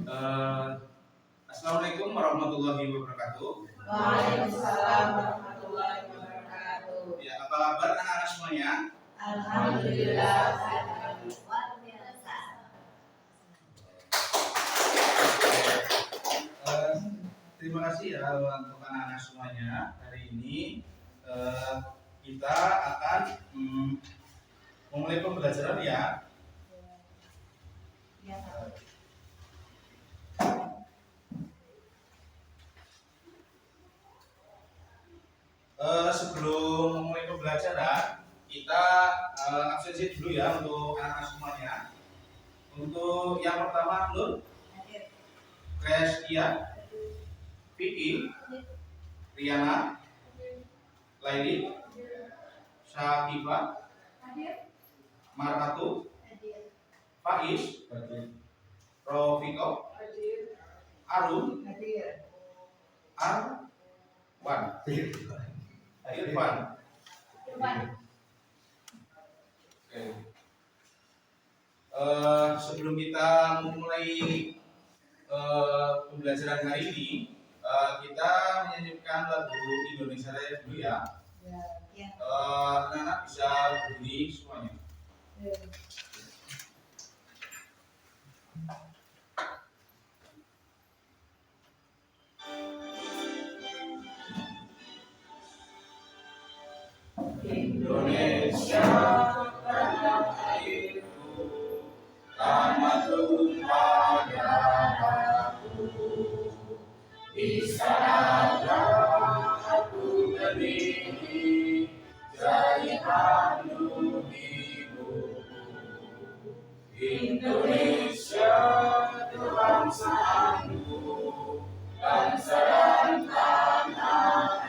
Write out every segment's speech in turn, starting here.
Eh, Assalamualaikum warahmatullahi wabarakatuh. Waalaikumsalam warahmatullahi wabarakatuh. Ya, apa kabar anak-anak semuanya? Alhamdulillah sehat. Luar biasa. Terima kasih ya untuk anak-anak semuanya. Hari ini kita akan memulai pembelajaran ya. Sebelum memulai pembelajaran, kita absensi dulu ya untuk anak-anak semuanya. Untuk yang pertama, Nur, Krestia, Vicky, Riana, Laili, Syakifah, Maratu, Faiz, Rofiko, Arun, Arwan, Irfan. Oke. Sebelum kita memulai pembelajaran hari ini, kita menyanyikan lagu Indonesia Raya dulu ya. Anak-anak bisa berdiri semuanya. Indonesia tanah airku, tanah tumpah darahku. Di sanalah aku berdiri, jadi pandu hidupku. Indonesia kebangsaanku, bangsa dan tanah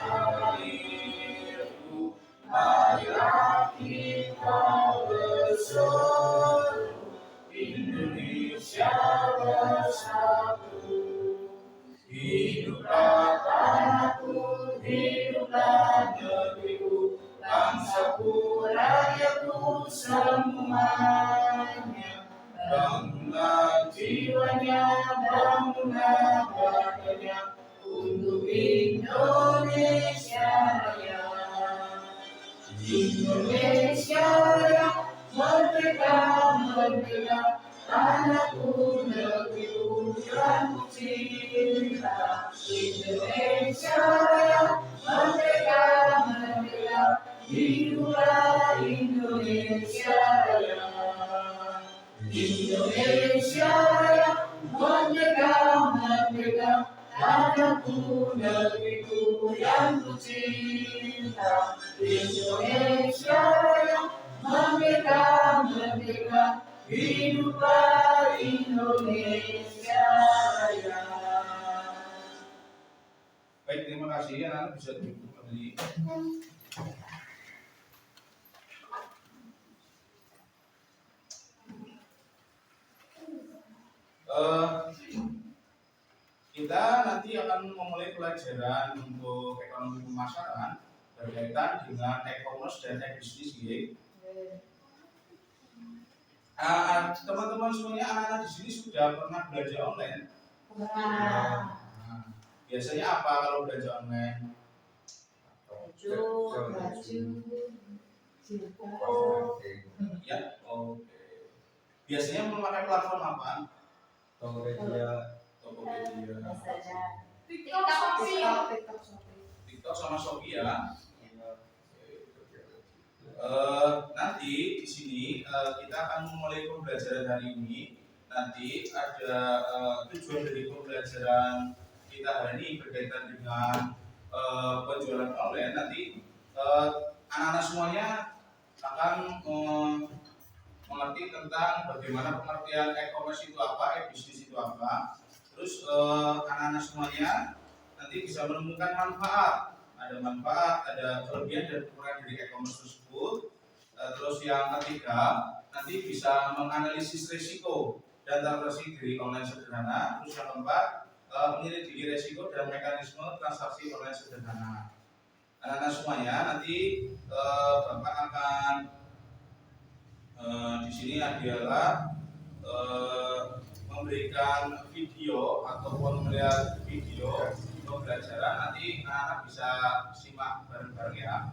airku. Marilah kita bersatu, Indonesia bersatu. Hiduplah tanahku, hiduplah negeriku, bangsaku, rakyatku semuanya. Bangunlah jiwanya, bangunlah badannya untuk Indonesia Raya. Indonesia Raya, merdeka, merdeka, tanahku, negeriku yang ku cinta. Indonesia Raya, merdeka, merdeka, hiduplah Indonesia Raya. Indonesia Raya, merdeka, merdeka, tanahku, negeriku yang ku cinta. Indonesia Raya, merdeka, merdeka, hiduplah Indonesia Raya. Baik, terima kasih. Anak-anak bisa duduk kembali. Kita nanti akan memulai pelajaran untuk ekonomi pemasaran berkaitan dengan e-commerce dan e-bisnis ya. Teman-teman semuanya, anak-anak di sini sudah pernah belanja online? Biasanya apa kalau belanja online? Baju. Ya, oke. Biasanya memakai platform apa? Tokopedia. TikTok sama Shopee ya. Nanti di sini kita akan memulai pembelajaran hari ini. Nanti ada tujuan dari pembelajaran kita hari ini berkaitan dengan penjualan online. Nanti anak-anak semuanya akan mengerti tentang bagaimana pengertian e-commerce itu apa, e-bisnis itu apa. Terus anak-anak semuanya nanti bisa menemukan manfaat. Ada manfaat, ada kelebihan dan kekurangan dari e-commerce tersebut. Terus yang ketiga, nanti bisa menganalisis risiko dan transaksi dari online sederhana. Terus yang keempat, menyelidiki risiko dan mekanisme transaksi online sederhana. Anak-anak semuanya nanti Bapak akan di sini adalah memberikan video ataupun melihat video pembelajaran, nanti anak-anak bisa simak bareng-bareng ya.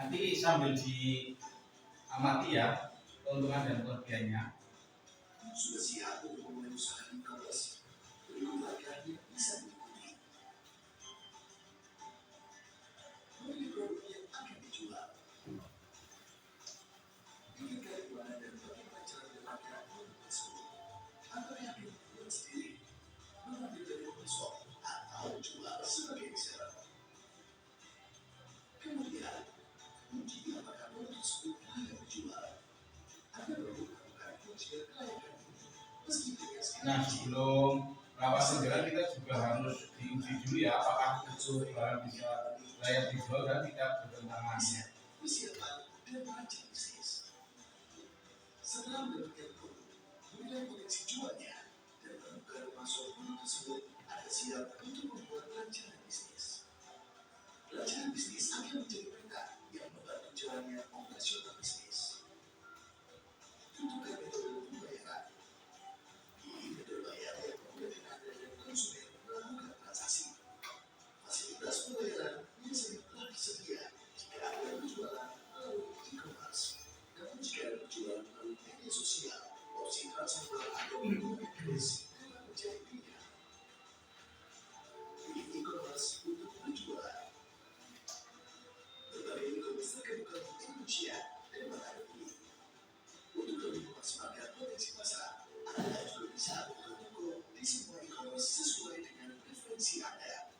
Nanti sambil diamati ya keuntungan dan kerugiannya. Sudah siap untuk memulai usaha e-commerce? Berikut langkahnya bisa diikuti. Memilih produk yang akan dijual. Pikirkan mana dan bagaimana cara mendapatkan produk tersebut. Anda yakin membuat sendiri, mengambil dari open shop atau jual sebagai reseller. Nah, sebelum melakukan penjualan kita juga harus diuji dulu ya apakah itu barang bisa layak dijual dan tidak bertentangan. Persiapan dan merancang bisnis. Setelah mendapatkan produk, mulai koneksi jualnya dan menemukan pasar produk tersebut, Anda siap untuk membuat rancangan bisnis. Rancangan bisnis akan menjadi peta yang membantu jalannya operasional bisnis. Tentukan metode pembayaran. Pilih metode bayar yang memudahkan Anda dan konsumen melakukan transaksi. Fasilitas pembayaran biasanya telah tersedia jika Anda berjualan melalui e-commerce. Namun jika Anda berjualan melalui media sosial, opsi transfer atau menggunakan kris dapat menjadi pilihan. Pilih e-commerce untuk berjualan. Berbagai e-commerce terkemuka di Indonesia dan mana Anda pilih. Untuk lebih memaksimalkan potensi pasar, Anda juga bisa membuka toko di semua e-commerce sesuai dengan preferensi Anda.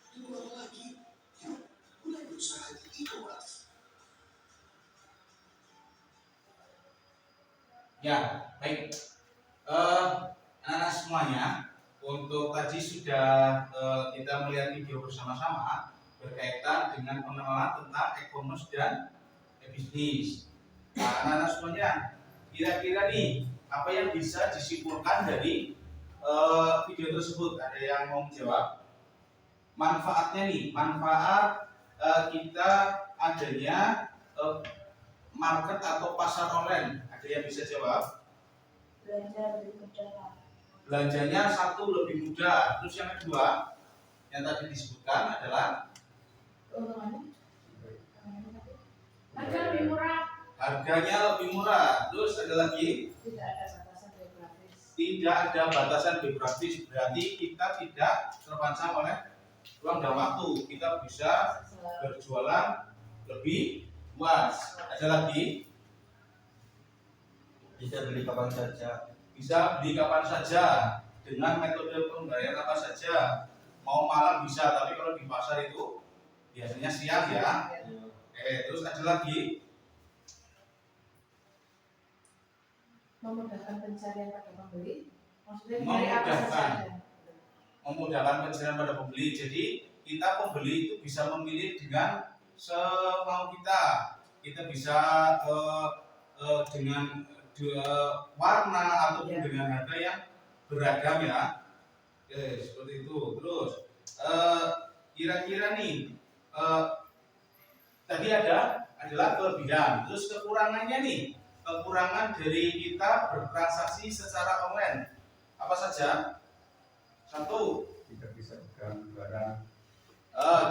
Tunggu apa lagi? Yuk, mulai berusaha di e-commerce. Ya, baik. Anak-anak semuanya, untuk tadi sudah kita melihat video bersama-sama berkaitan dengan pengenalan tentang e-commerce dan e-bisnis. Nah, anak-anak semuanya, kira-kira nih apa yang bisa disimpulkan dari video tersebut? Ada yang mau menjawab? Manfaatnya nih, manfaat kita adanya market atau pasar online. Ada yang bisa jawab? Belanja lebih mudah. Belanjanya satu lebih mudah. Terus yang kedua yang tadi disebutkan adalah Keuntungannya? Harga lebih murah. harganya lebih murah. Terus ada lagi Tidak ada batasan geografis. tidak ada batasan geografis. Berarti kita tidak terpancang oleh ruang dan waktu. Kita bisa berjualan lebih luas. Ada lagi bisa beli kapan saja. bisa beli kapan saja dengan metode pembayaran apa saja. Mau malam bisa, tapi kalau di pasar itu biasanya siang ya. Terus ada lagi Memudahkan pencarian pada pembeli. Maksudnya mencari apa Memudahkan. saja. memudahkan pencarian pada pembeli. Jadi kita pembeli itu bisa memilih dengan semau kita. Kita bisa dengan warna ataupun Ya. dengan harga yang beragam ya. Seperti itu. Terus kira-kira nih tadi adalah kelebihan. Terus kekurangannya nih, kekurangan dari kita bertransaksi secara online apa saja? Satu, Tidak bisa pegang barang.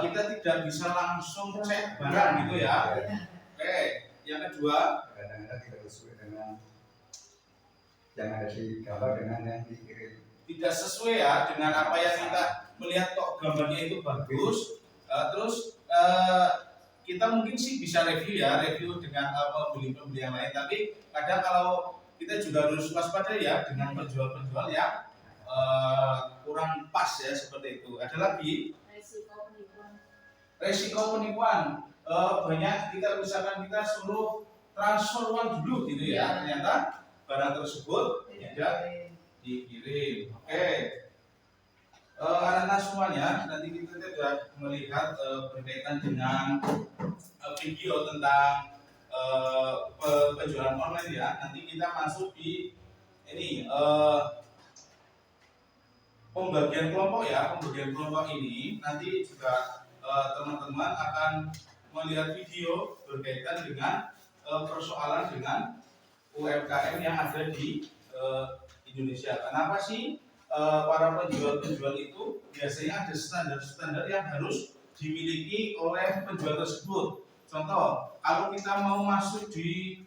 kita tidak bisa langsung cek barang gitu ya. Oke, yang kedua, Kadang-kadang tidak sesuai dengan yang ada di gambar dengan yang dikirim. tidak sesuai ya dengan apa yang kita melihat kok gambarnya itu bagus. Terus kita mungkin sih bisa review dengan pembeli-pembeli yang lain. Tapi kadang kalau kita juga harus waspada ya dengan penjual-penjual yang kurang pas ya seperti itu. Ada lagi resiko penipuan. Banyak kita misalkan kita suruh transfer uang dulu gitu ya, ternyata barang tersebut tidak dikirim. Oke. Anak-anak semuanya, nanti kita sudah melihat berkaitan dengan video tentang penjualan online ya. Nanti kita masuk di ini pembagian kelompok ya. Pembagian kelompok ini nanti juga teman-teman akan melihat video berkaitan dengan persoalan dengan UMKM yang ada di Indonesia. Kenapa sih para penjual-penjual itu biasanya ada standar-standar yang harus dimiliki oleh penjual tersebut? Contoh, kalau kita mau masuk di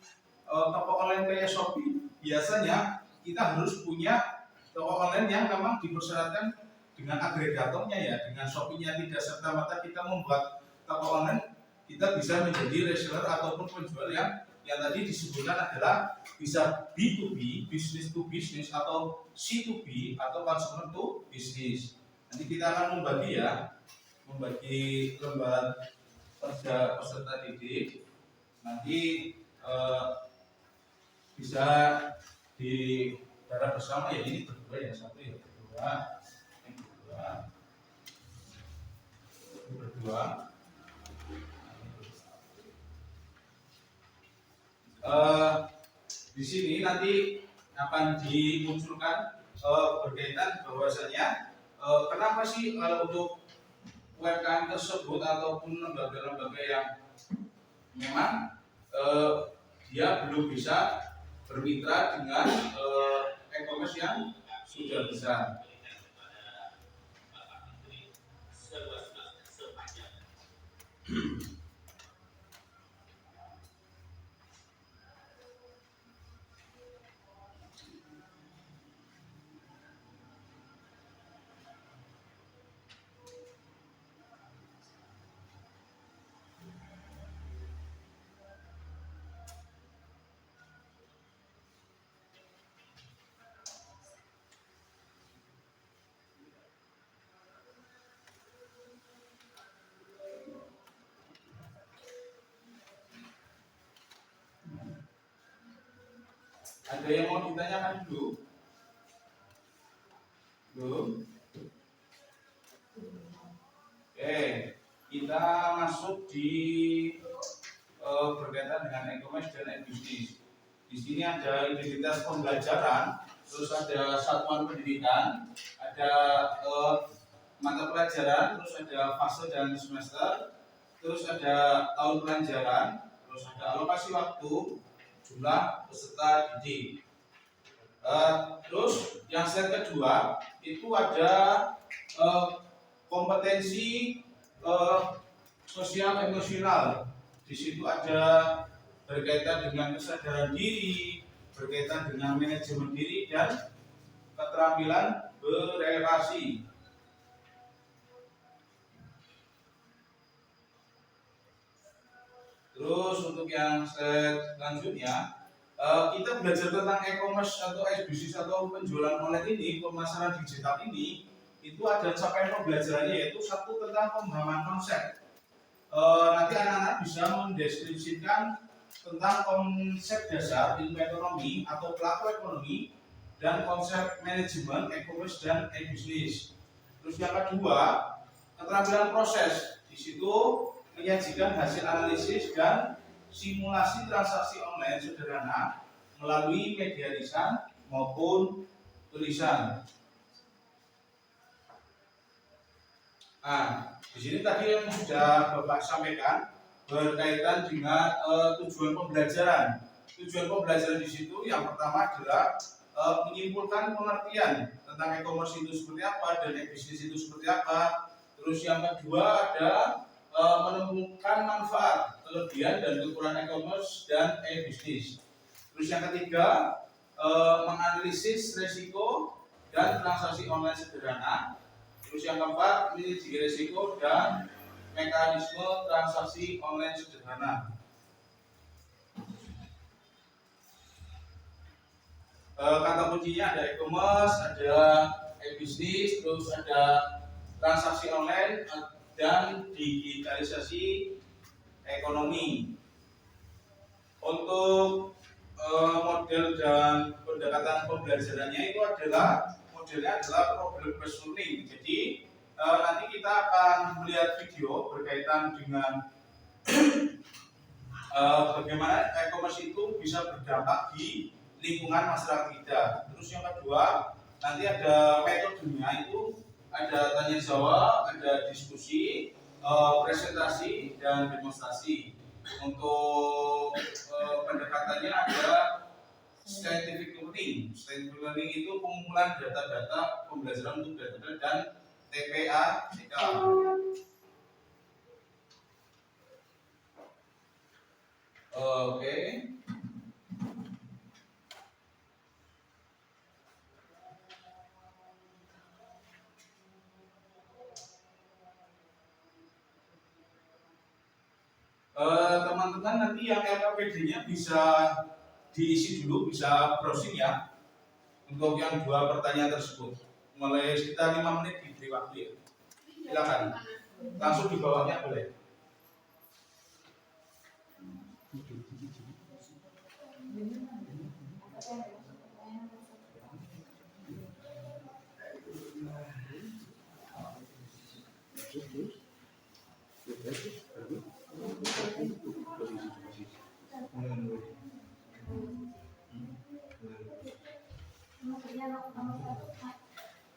toko online kayak Shopee, biasanya kita harus punya toko online yang memang dipersyaratkan dengan agregatornya ya, dengan Shopee-nya tidak serta-merta kita membuat toko online, kita bisa menjadi reseller ataupun penjual yang tadi disebutkan adalah bisa B2B, business to business, atau C2B atau consumer to business. Nanti kita akan membagi lembar peserta didik. Nanti bisa di darah bersama ya ini berdua ya, satu ya berdua, ini berdua, ini berdua. Di sini nanti akan dimunculkan berkaitan bahwasanya kenapa sih untuk UMKM tersebut ataupun lembaga-lembaga yang memang dia belum bisa bermitra dengan e-commerce yang sudah besar. Ada yang mau ditanyakan dulu? Belum? Oke, kita masuk di berkaitan dengan e-commerce dan e-business. Di sini ada identitas pembelajaran, terus ada satuan pendidikan, ada mata pelajaran, terus ada fase dan semester, terus ada tahun pelajaran, terus ada alokasi waktu, jumlah peserta didik. Terus yang slide kedua itu ada kompetensi sosial emosional. Di situ ada berkaitan dengan kesadaran diri, berkaitan dengan manajemen diri dan keterampilan berrelasi. Terus untuk yang selanjutnya kita belajar tentang e-commerce atau e-business atau penjualan online ini, pemasaran digital ini, itu ada capaian pembelajarannya yaitu satu tentang pemahaman konsep. Nanti anak-anak bisa mendeskripsikan tentang konsep dasar ilmu ekonomi atau pelaku ekonomi dan konsep manajemen e-commerce dan e-business. Terus yang kedua, keterampilan proses. Di situ menyajikan hasil analisis dan simulasi transaksi online sederhana melalui media lisan maupun tulisan. Nah, di sini tadi yang sudah Bapak sampaikan berkaitan dengan tujuan pembelajaran. Tujuan pembelajaran di situ yang pertama adalah menyimpulkan pengertian tentang e-commerce itu seperti apa dan e-business itu seperti apa. Terus yang kedua ada menemukan manfaat, kelebihan dan kekurangan e-commerce dan e-business. Terus yang ketiga menganalisis resiko dan transaksi online sederhana. Terus yang keempat manajemen risiko dan mekanisme transaksi online sederhana. Kata kuncinya ada e-commerce, ada e-business, terus ada transaksi online dan digitalisasi ekonomi. Untuk model dan pendekatan pembelajarannya itu modelnya adalah problem based learning. Jadi nanti kita akan melihat video berkaitan dengan bagaimana e-commerce itu bisa berdampak di lingkungan masyarakat kita. Terus yang kedua nanti ada metodenya itu ada tanya jawab, ada diskusi, presentasi dan demonstrasi. Untuk pendekatannya ada scientific learning. Scientific learning itu pengumpulan data-data pembelajaran untuk data dan TPA. Oke. Teman-teman nanti yang LKPD-nya bisa diisi dulu, bisa browsing ya untuk yang dua pertanyaan tersebut. Mulai sekitar 5 menit diberi waktu ya. Silakan. Langsung di bawahnya boleh. Maksudnya nomor satu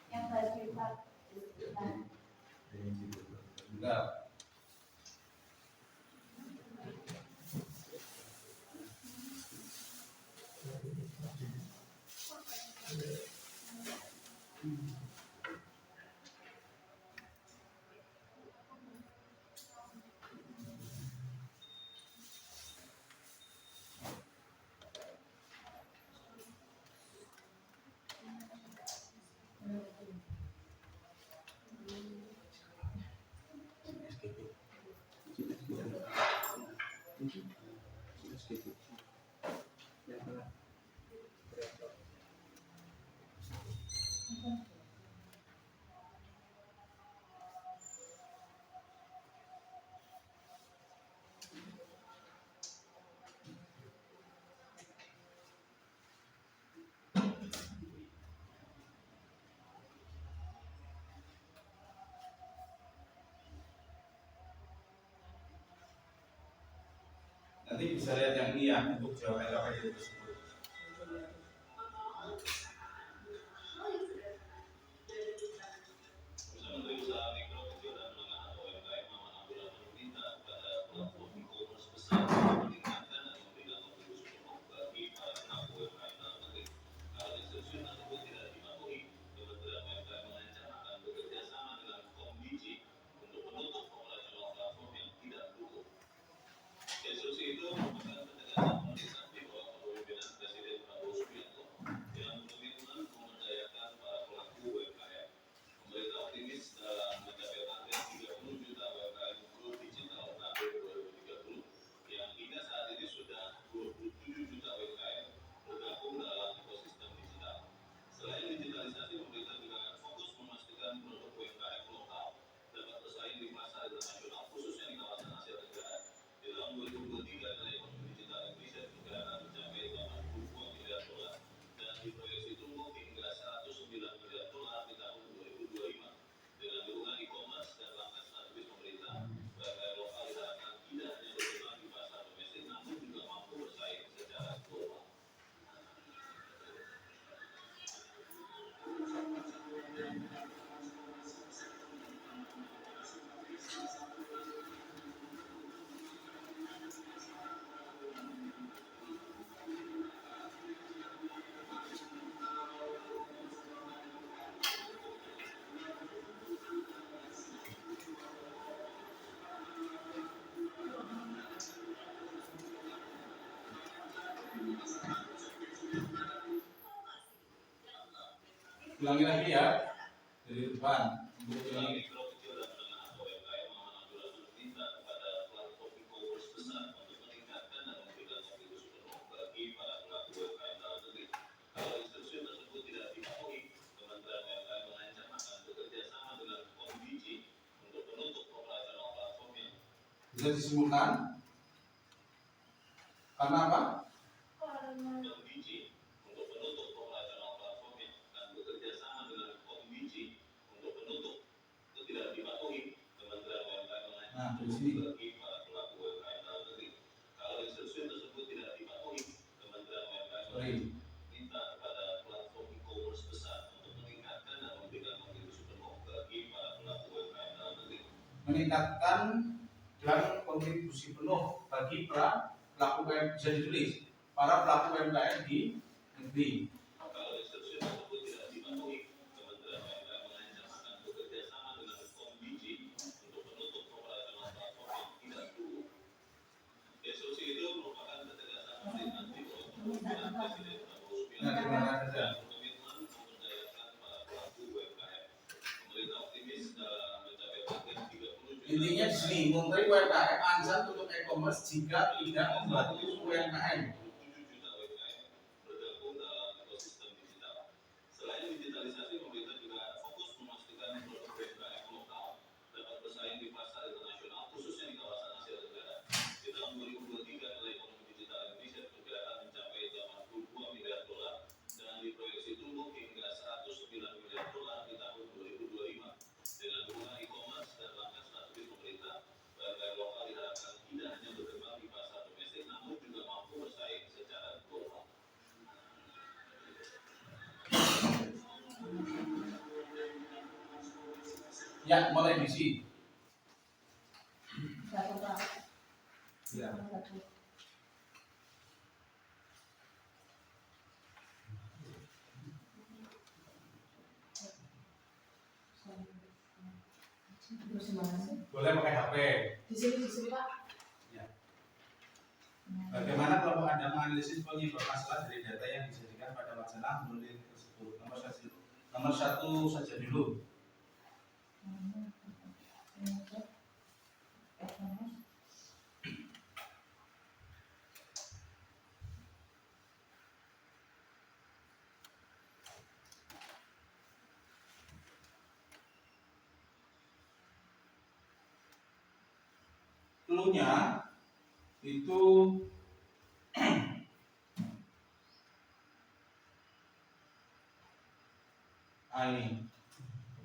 yang bersifat Enggak. Nanti bisa lihat yang ini ya untuk jawab LKPD tersebut. Menteri Usaha Mikro Kecil dan Menengah atau UMKM amanah bulan meminta kepada platform e-commerce besar meningkatkan dan memberikan kontribusi penuh bagi para pelaku UMKM dalam negeri. Kalau instruksi tersebut tidak dipatuhi, Kementerian UMKM mengancam akan bekerja sama dengan Komdiji untuk menutup operasional platform yang tidak mendukung. Instruksi itu merupakan penegasan pemerintah di bawah kepemimpinan Presiden Prabowo Subianto yang berkomitmen memberdayakan para pelaku UMKM. Pemerintah optimis dalam mencapai target 30 juta UMKM go digital tahun 2030 yang hingga saat ini sudah 27 juta UMKM bergabung dalam ekosistem digital. Selain digitalisasi, pemerintah juga akan fokus memastikan produk UMKM lokal dapat bersaing di pasar internasional khususnya di kawasan Asia Tenggara. Di tahun 2023 nilai ekonomi digital Indonesia diperkirakan mencapai 82 miliar dolar dan diproyeksi tumbuh hingga 109 miliar dolar di tahun 2025. Dengan dukungan e-commerce dan langkah strategis pemerintah, UMKM lokal diharapkan tidak hanya berkembang di pasar domestik, namun juga mampu bersaing secara global. Ulangi lagi ya dari depan untuk Usaha ini. mikro kecil dan menengah atau UMKM amanah bulan meminta kepada platform e-commerce besar untuk meningkatkan dan memberikan kontribusi penuh bagi para pelaku UMKM dalam negeri. Kalau instruksi tersebut tidak dipatuhi, Kementerian UMKM mengancam akan bekerja sama dengan Komdiji untuk menutup operasional platform yang Bisa disimpulkan karena apa? Komdiji untuk menutup operasional platform yang akan bekerja sama dengan Komdiji untuk menutup itu tidak dipatuhi. Kementerian UMKM mengancam Nah, dari sini. bagi para pelaku UMKM dalam negeri. Kalau instruksi tersebut tidak dipatuhi, Kementerian UMKM minta kepada platform e-commerce besar untuk meningkatkan dan memberikan kontribusi penuh bagi para pelaku UMKM dalam negeri. Meningkatkan dan kontribusi penuh bagi para pelaku UMKM, bisa ditulis para pelaku UMKM di negeri. Kalau instruksi tersebut tidak dipatuhi, Kementerian UMKM mengancam akan bekerja sama dengan Komdiji untuk menutup operasional platform yang tidak dulu. Instruksi itu merupakan ketegasan pemerintah di bawah kepemimpinan Presiden Prabowo Nah, Subianto terima kasih. yang berkomitmen memberdayakan para pelaku UMKM. Pemerintah optimis dalam mencapai target 30 juta. Intinya di sini, Menteri UMKM ancam tutup e-commerce jika tidak membantu UMKM. 27 juta UMKM bergabung dalam ekosistem digital. Selain digitalisasi, pemerintah juga fokus memastikan produk UMKM lokal dapat bersaing di pasar internasional khususnya di kawasan Asia Tenggara. Di tahun 2023 nilai ekonomi digital Indonesia diperkirakan mencapai 82 miliar dolar dan diproyeksi tumbuh hingga 109 miliar dolar di tahun 2025. Dengan dukungan e-commerce dan langkah strategis pemerintah, UMKM lokal diharapkan tidak hanya berkembang di pasar domestik, namun juga mampu bersaing Ya, mulai diisi. Satu Pak. Ya. Satu. Terus gimana sih? Boleh pakai HP. Di sini Pak. Ya. Bagaimana kelompok Anda menganalisis penyebab masalah dari data yang dijadikan pada wacana menulis tersebut? Nomor satu saja dulu. Clue-nya itu ini.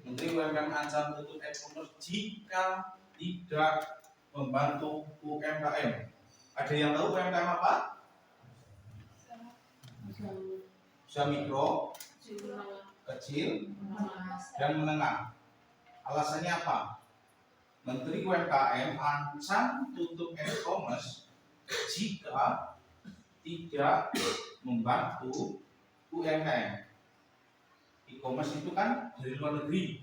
Menteri UMKM ancam tutup e-commerce jika tidak membantu UMKM. Ada yang tahu UMKM apa? Usaha mikro, kecil, dan menengah. Alasannya apa? Menteri UMKM ancam tutup e-commerce jika tidak membantu UMKM. E-commerce itu kan dari luar negeri.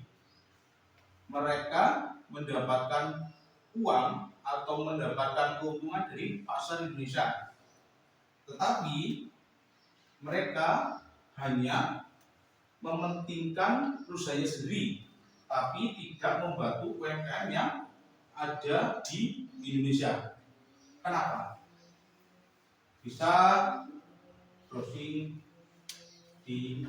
Mereka mendapatkan uang atau mendapatkan keuntungan dari pasar Indonesia. Tetapi mereka hanya mementingkan perusahaannya sendiri, tapi tidak membantu UMKM yang ada di Indonesia. Kenapa? Bisa browsing di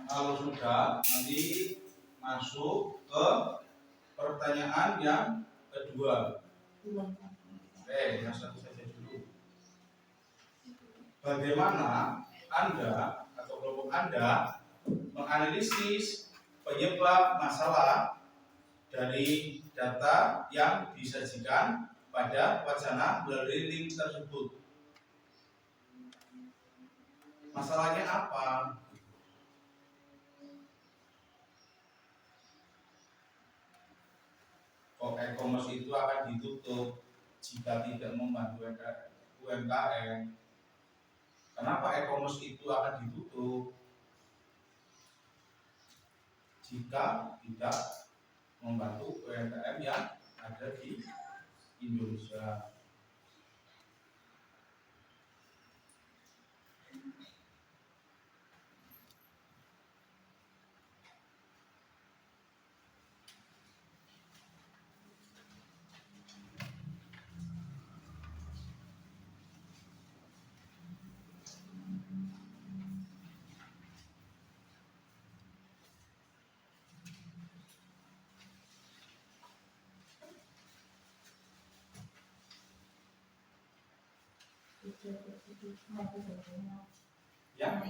kalau sudah nanti masuk ke pertanyaan yang kedua. Yang satu saja dulu. Bagaimana Anda atau kelompok Anda menganalisis penyebab masalah dari data yang disajikan pada wacana melalui link tersebut? Masalahnya apa? Kok e-commerce itu akan ditutup jika tidak membantu UMKM? Kenapa e-commerce itu akan ditutup jika tidak membantu UMKM yang ada di Indonesia? Ya,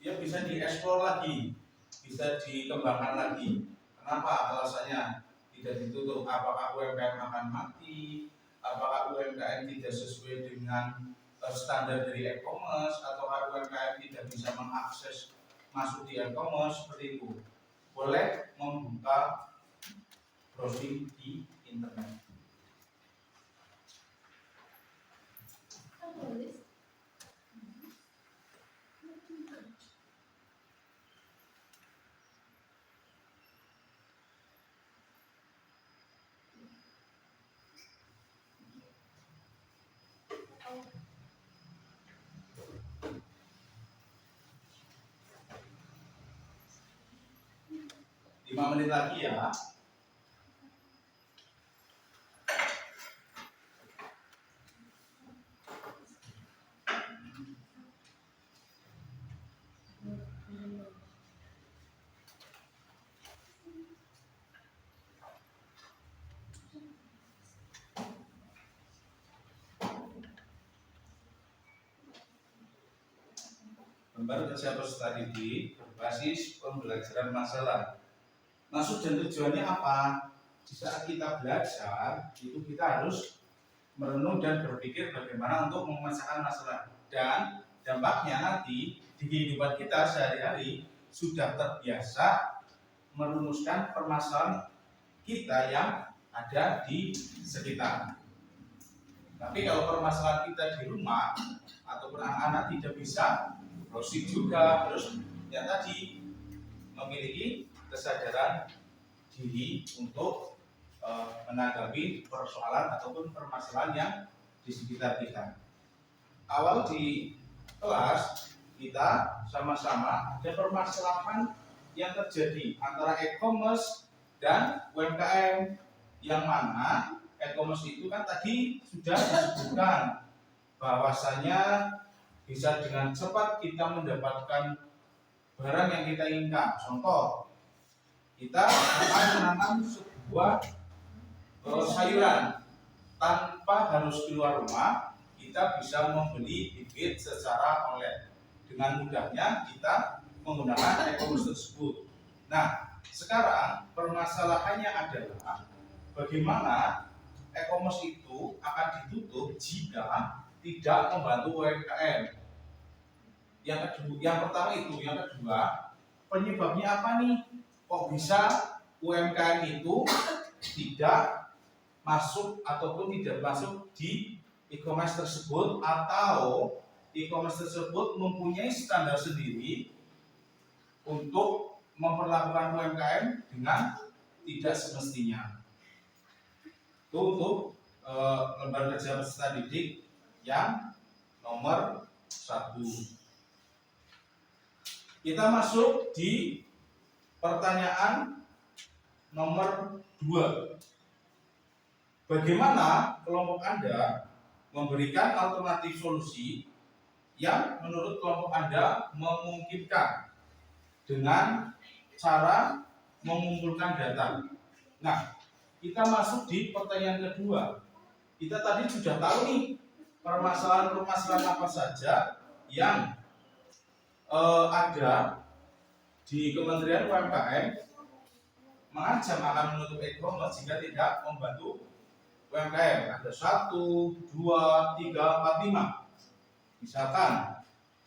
ya bisa dieksplor lagi, bisa dikembangkan lagi. Kenapa alasannya tidak ditutup? Apakah UMKM akan mati? Apakah UMKM tidak sesuai dengan standar dari e-commerce? Atau UMKM tidak bisa mengakses masuk di e-commerce? Seperti itu. Boleh membuka browsing di internet. Lima menit lagi ya. lembar kerja peserta didik berbasis pembelajaran masalah. Maksud dan tujuannya apa? Di saat kita belajar itu kita harus merenung dan berpikir bagaimana untuk memecahkan masalah, dan dampaknya nanti di kehidupan kita sehari-hari sudah terbiasa merumuskan permasalahan kita yang ada di sekitar. Tapi kalau permasalahan kita di rumah ataupun anak-anak tidak bisa browsing juga, harus yang tadi memiliki kesadaran diri untuk menanggapi persoalan ataupun permasalahan yang di sekitar kita. Awal di kelas kita sama-sama ada permasalahan yang terjadi antara e-commerce dan UMKM, yang mana e-commerce itu kan tadi sudah disebutkan bahwasanya bisa dengan cepat kita mendapatkan barang yang kita inginkan. Contoh, kita akan menanam sebuah sayuran tanpa harus keluar rumah, kita bisa membeli bibit secara online. Dengan mudahnya kita menggunakan e-commerce tersebut. Nah, sekarang permasalahannya adalah bagaimana e-commerce itu akan ditutup jika tidak membantu UMKM. Yang pertama itu, yang kedua, penyebabnya apa nih? Kok bisa UMKM itu tidak masuk ataupun tidak masuk di e-commerce tersebut, atau e-commerce tersebut mempunyai standar sendiri untuk memperlakukan UMKM dengan tidak semestinya. Itu untuk lembar kerja peserta didik yang nomor 1. Kita masuk di pertanyaan nomor 2. Bagaimana kelompok Anda memberikan alternatif solusi yang menurut kelompok Anda memungkinkan dengan cara mengumpulkan data? Nah, kita masuk di pertanyaan kedua. Kita tadi sudah tahu nih permasalahan-permasalahan apa saja yang ada di Kementerian UMKM mengancam akan menutup e-commerce jika tidak membantu UMKM. Ada 1, 2, 3, 4, 5 misalkan.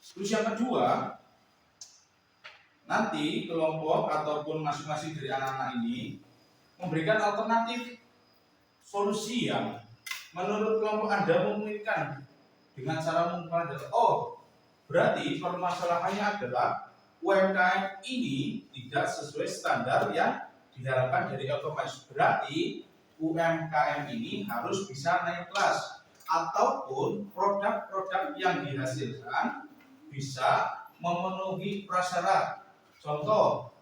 Terus yang kedua, nanti kelompok ataupun masing-masing dari anak-anak ini memberikan alternatif solusi yang menurut kelompok Anda memungkinkan dengan cara mengumpulkan data. Oh, berarti permasalahannya adalah UMKM ini tidak sesuai standar yang diharapkan dari e-commerce. Berarti UMKM ini harus bisa naik kelas, ataupun produk-produk yang dihasilkan bisa memenuhi prasyarat. Contoh,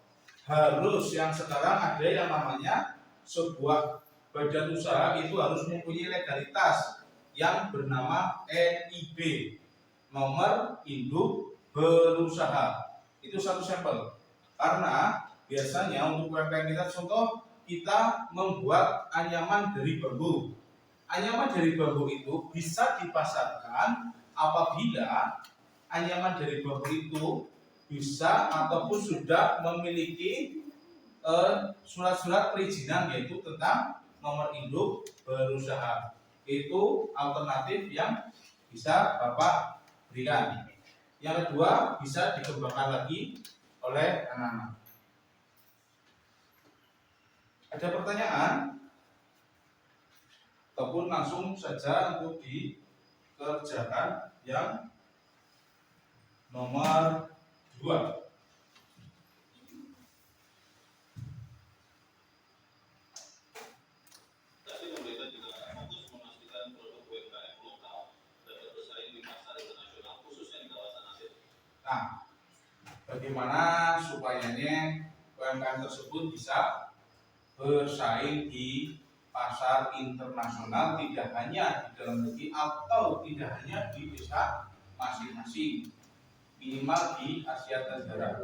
harus yang sekarang ada yang namanya sebuah badan usaha itu harus mempunyai legalitas yang bernama NIB, nomor induk berusaha. Itu satu sampel. Karena biasanya untuk UMKM kita, contoh, kita membuat anyaman dari bambu. Anyaman dari bambu itu bisa dipasarkan apabila anyaman dari bambu itu bisa ataupun sudah memiliki surat-surat perizinan, yaitu tentang nomor induk berusaha. Itu alternatif yang bisa Bapak berikan. Yang kedua, bisa dikembangkan lagi oleh anak-anak. Ada pertanyaan? Ataupun langsung saja untuk dikerjakan yang nomor 2. Nah, bagaimana supayanya UMKM tersebut bisa bersaing di pasar internasional, tidak hanya di dalam negeri atau tidak hanya di desa masing-masing, minimal di Asia Tenggara.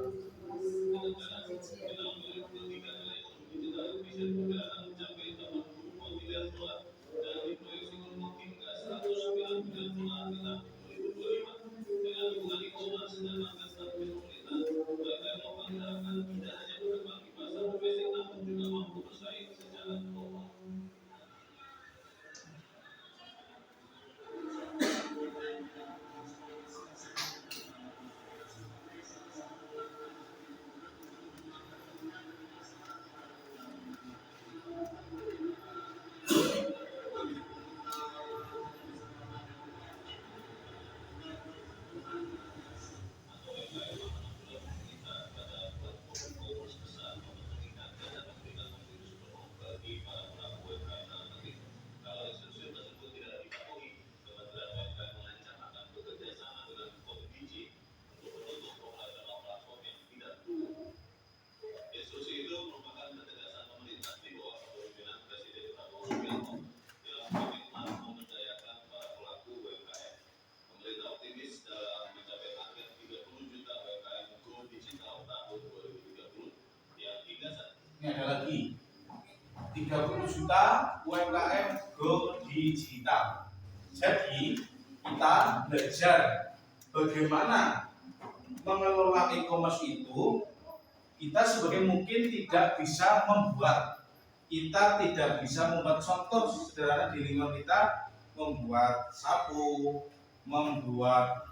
Ini ada lagi 30 juta UMKM go digital. Jadi kita belajar bagaimana mengelola e-commerce itu. Kita sebagai mungkin tidak bisa membuat, kita tidak bisa membuat contoh sederhana di lingkungan kita, membuat sapu, membuat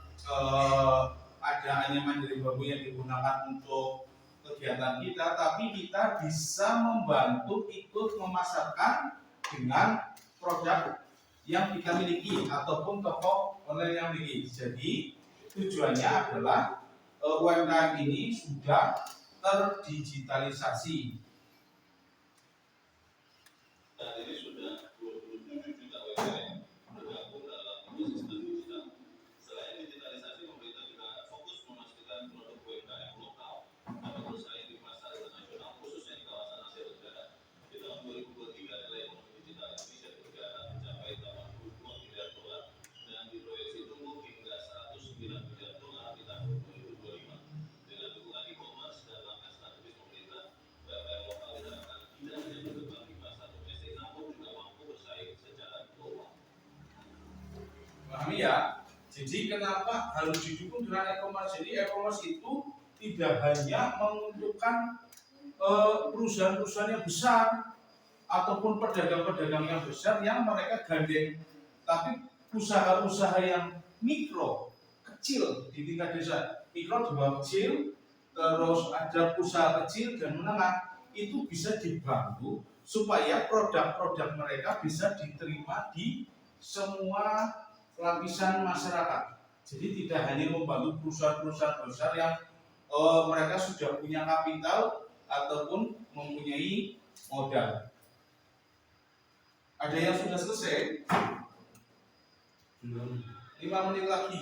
ada anyaman dari bambu yang digunakan untuk kegiatan kita, tapi kita bisa membantu ikut memasarkan dengan produk yang kita miliki ataupun toko online yang miliki. Jadi tujuannya adalah UMKM ini sudah terdigitalisasi. Saat ini sudah 27 juta UMKM bergabung dalam ekosistem digital. Selain digitalisasi, pemerintah juga fokus memastikan produk UMKM lokal dapat bersaing di pasar internasional, khususnya di kawasan Asia Tenggara. Di tahun 2023, nilai ekonomi digital Indonesia diperkirakan mencapai $82 miliar dan diproyeksi tumbuh hingga $109 miliar di tahun 2025. Dengan dukungan e-commerce dan langkah strategis pemerintah, UMKM lokal diharapkan tidak hanya berkembang di pasar domestik, namun juga mampu bersaing secara global. Pahami ya? Jadi kenapa harus didukung dengan e-commerce? Jadi e-commerce itu tidak hanya menguntungkan perusahaan-perusahaan yang besar ataupun pedagang-pedagang yang besar yang mereka gandeng, tapi usaha-usaha yang mikro, kecil di tingkat desa, mikro di bawah kecil, terus ada usaha kecil dan menengah, itu bisa dibantu supaya produk-produk mereka bisa diterima di semua lapisan masyarakat. Jadi tidak hanya membantu perusahaan-perusahaan besar yang mereka sudah punya kapital ataupun mempunyai modal. Ada yang sudah selesai? Belum. 5 menit lagi.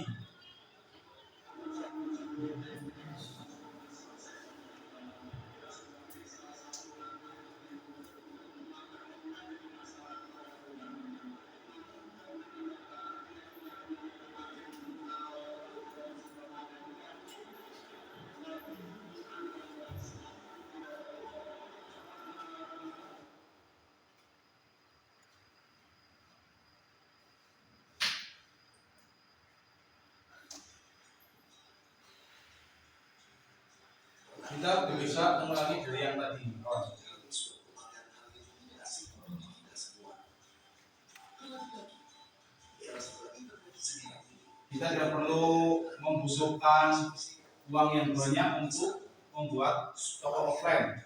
Kita bisa mengulangi dari yang tadi. Kita tidak perlu membutuhkan uang yang banyak untuk membuat toko offline.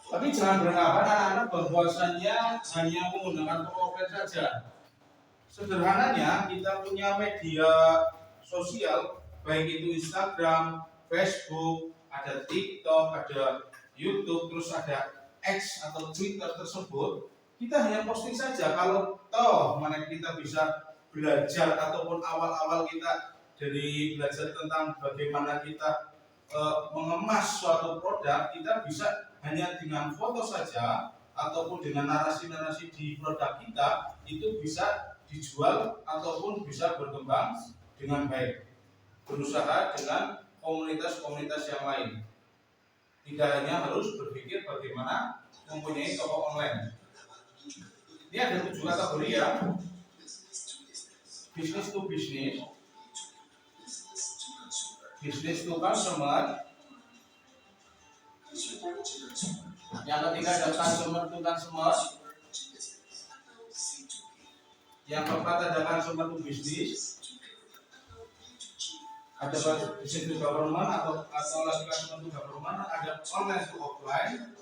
Tapi jangan beranggapan anak-anak bahwasannya hanya menggunakan toko offline saja. Sederhananya kita punya media sosial, baik itu Instagram, Facebook, ada TikTok, ada YouTube, terus ada X atau Twitter tersebut. Kita hanya posting saja. Kalau toh mana kita bisa belajar ataupun awal-awal kita dari belajar tentang bagaimana kita mengemas suatu produk, kita bisa hanya dengan foto saja ataupun dengan narasi-narasi di produk kita itu bisa dijual ataupun bisa berkembang dengan baik, berusaha dengan komunitas-komunitas yang lain. Tidak hanya harus berpikir bagaimana mempunyai toko online. Ini ada 7 kategori ya: business to business, business to customer, yang ketiga ada consumer to consumer, yang keempat ada consumer to business, ada business to government atau lagi consumer to government, ada online to offline.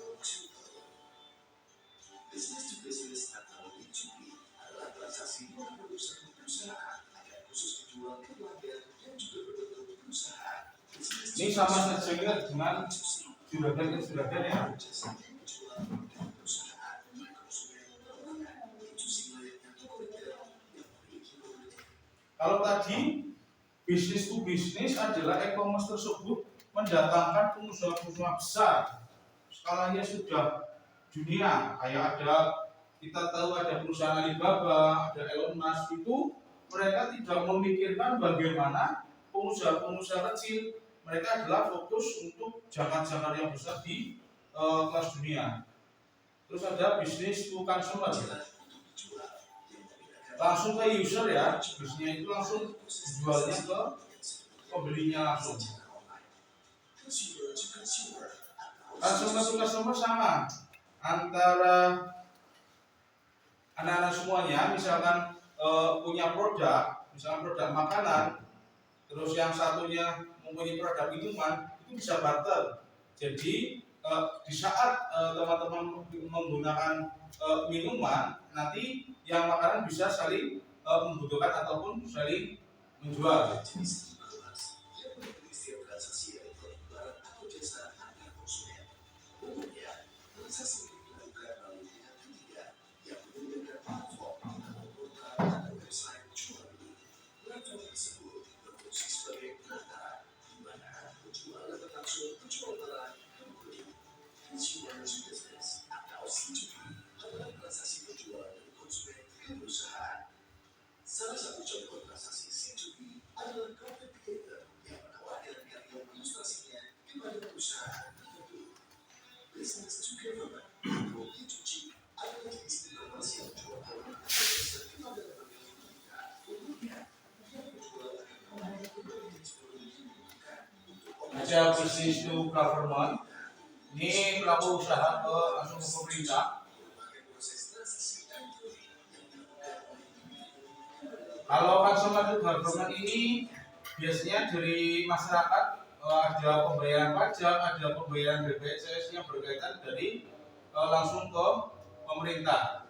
Business to business atau B2B adalah transaksi yang berusaha perusahaan agar khusus dijual ke pelanggan yang juga berbentuk perusahaan. Ini sama saja dengan juragan ya. Kalau tadi bisnis to bisnis adalah e-commerce tersebut mendatangkan pengusaha-pengusaha besar, skalanya sudah dunia, kayak ada kita tahu ada perusahaan Alibaba, ada Elon Musk, itu mereka tidak memikirkan bagaimana pengusaha-pengusaha kecil. Mereka adalah fokus untuk jangkar-jangkar yang besar di kelas dunia. Terus ada bisnis to consumer, langsung ke user ya, bisnisnya itu langsung jualnya ke pembelinya langsung. Consumer to customer sama antara anak-anak semuanya, misalkan punya produk, misalkan produk makanan, terus yang satunya mempunyai produk minuman, itu bisa barter. Jadi di saat teman-teman menggunakan minuman, nanti yang makanan bisa saling membutuhkan ataupun saling menjual. Salah satu contoh transaksi C2B adalah content creator yang menawarkan karya ilustrasinya kepada perusahaan tertentu. Business to government atau B2G adalah jenis komersial jual produk atau jasa kepada lembaga pemerintah. Umumnya, yang menjual akan menawarkan berbagai jenis produk yang dibutuhkan untuk Ada bisnis to government, ini pelaku usaha ke langsung ke pemerintah. Kalau consumer to government ini biasanya dari masyarakat, ada pembayaran pajak, ada pembayaran BPJS yang berkaitan dari langsung ke pemerintah.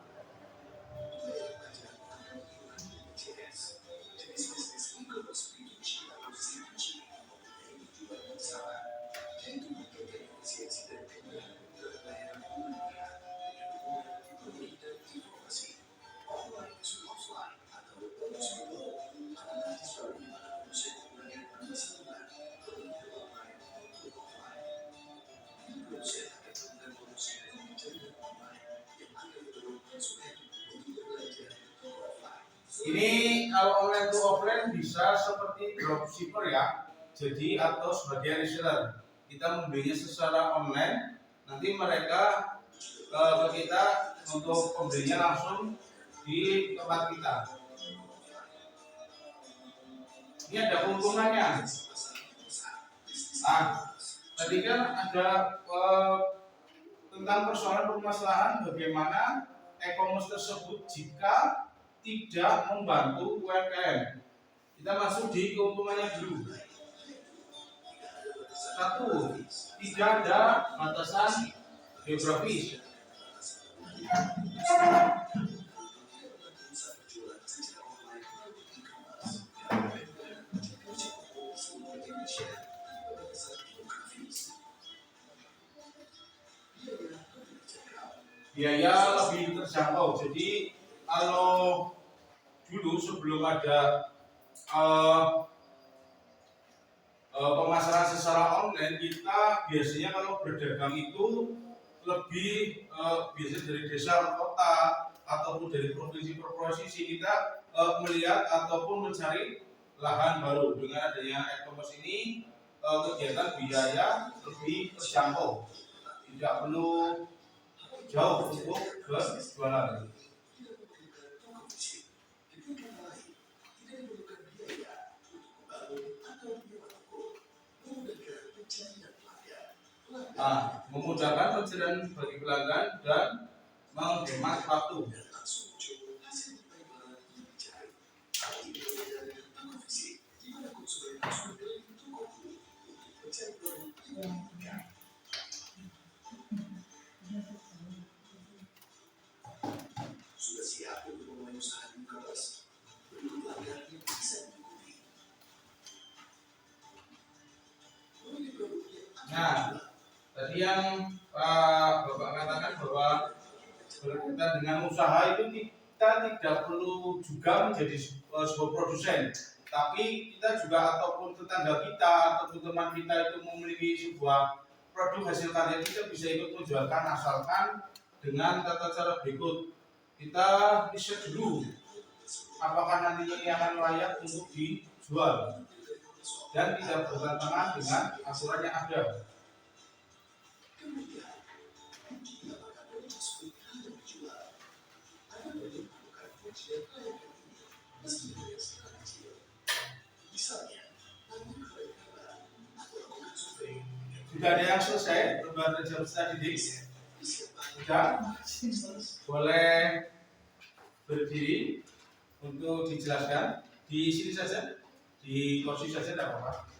Ini kalau online to offline bisa seperti dropshipper ya. Jadi atau sebagai reseller, kita membelinya secara online, nanti mereka ke kita untuk pembelinya langsung di tempat kita. Ini ada keuntungannya. Tadi kan ada tentang persoalan permasalahan bagaimana e-commerce tersebut jika tidak membantu UMKM. Kita masuk di keuntungannya dulu. Satu, tidak ada batasan geografis. Biaya lebih terjangkau. Jadi kalau dulu sebelum ada pemasaran secara online, kita biasanya kalau berdagang itu lebih biasanya dari desa ke kota ataupun dari provinsi ke provinsi, kita melihat ataupun mencari lahan baru. Dengan adanya e-commerce ini, kegiatan biaya lebih terjangkau, tidak perlu jauh untuk berjualan. Memudahkan pencarian bagi pelanggan dan menghemat waktu. Sudah siap untuk memulai usaha e-commerce? Berikut langkah yang bisa diikuti. Nah, tadi yang Bapak katakan bahwa berkaitan dengan usaha itu kita tidak perlu juga menjadi sebuah produsen, tapi kita juga ataupun tetangga kita ataupun teman kita itu memiliki sebuah produk hasil karya, kita bisa ikut menjualkan asalkan dengan tata cara berikut. kita riset dulu apakah nantinya ini akan layak untuk dijual dan tidak bertentangan dengan aturan yang ada. Kemudian, apakah produk tersebut hendak dijual? Ada banyak melakukan kajian kelayakan ini, meski dengan skala kecil. Misalnya, membuat proyek gambaran atau lakukan survei. Sudah ada yang selesai pembahasan jam peserta didik? Sudah? Boleh berdiri untuk dijelaskan di sini saja, di kursi saja tidak apa-apa.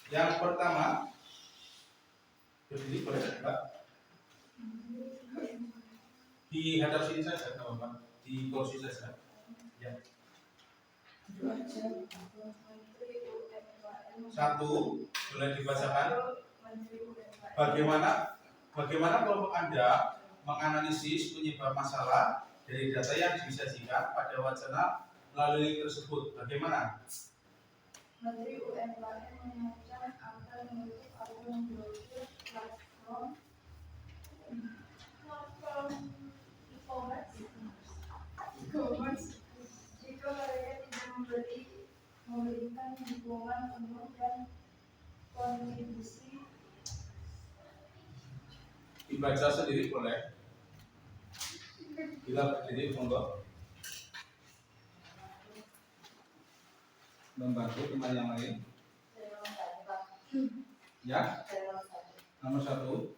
Yang pertama berdiri boleh Mbak? Di hadap sini saja tidak apa-apa, di kursi saja. Ya. Satu, boleh dibacakan. Bagaimana kelompok Anda menganalisis penyebab masalah dari data yang disajikan pada wacana melalui tersebut? Bagaimana? Menteri UMKM mengingatkan akan menutup atau memblokir platform e-commerce jika mereka tidak memberikan dukungan penuh dan kontribusi. Dibaca sendiri boleh. Bila berdiri monggo. Membantu teman yang lain. Ya. Nomor 1.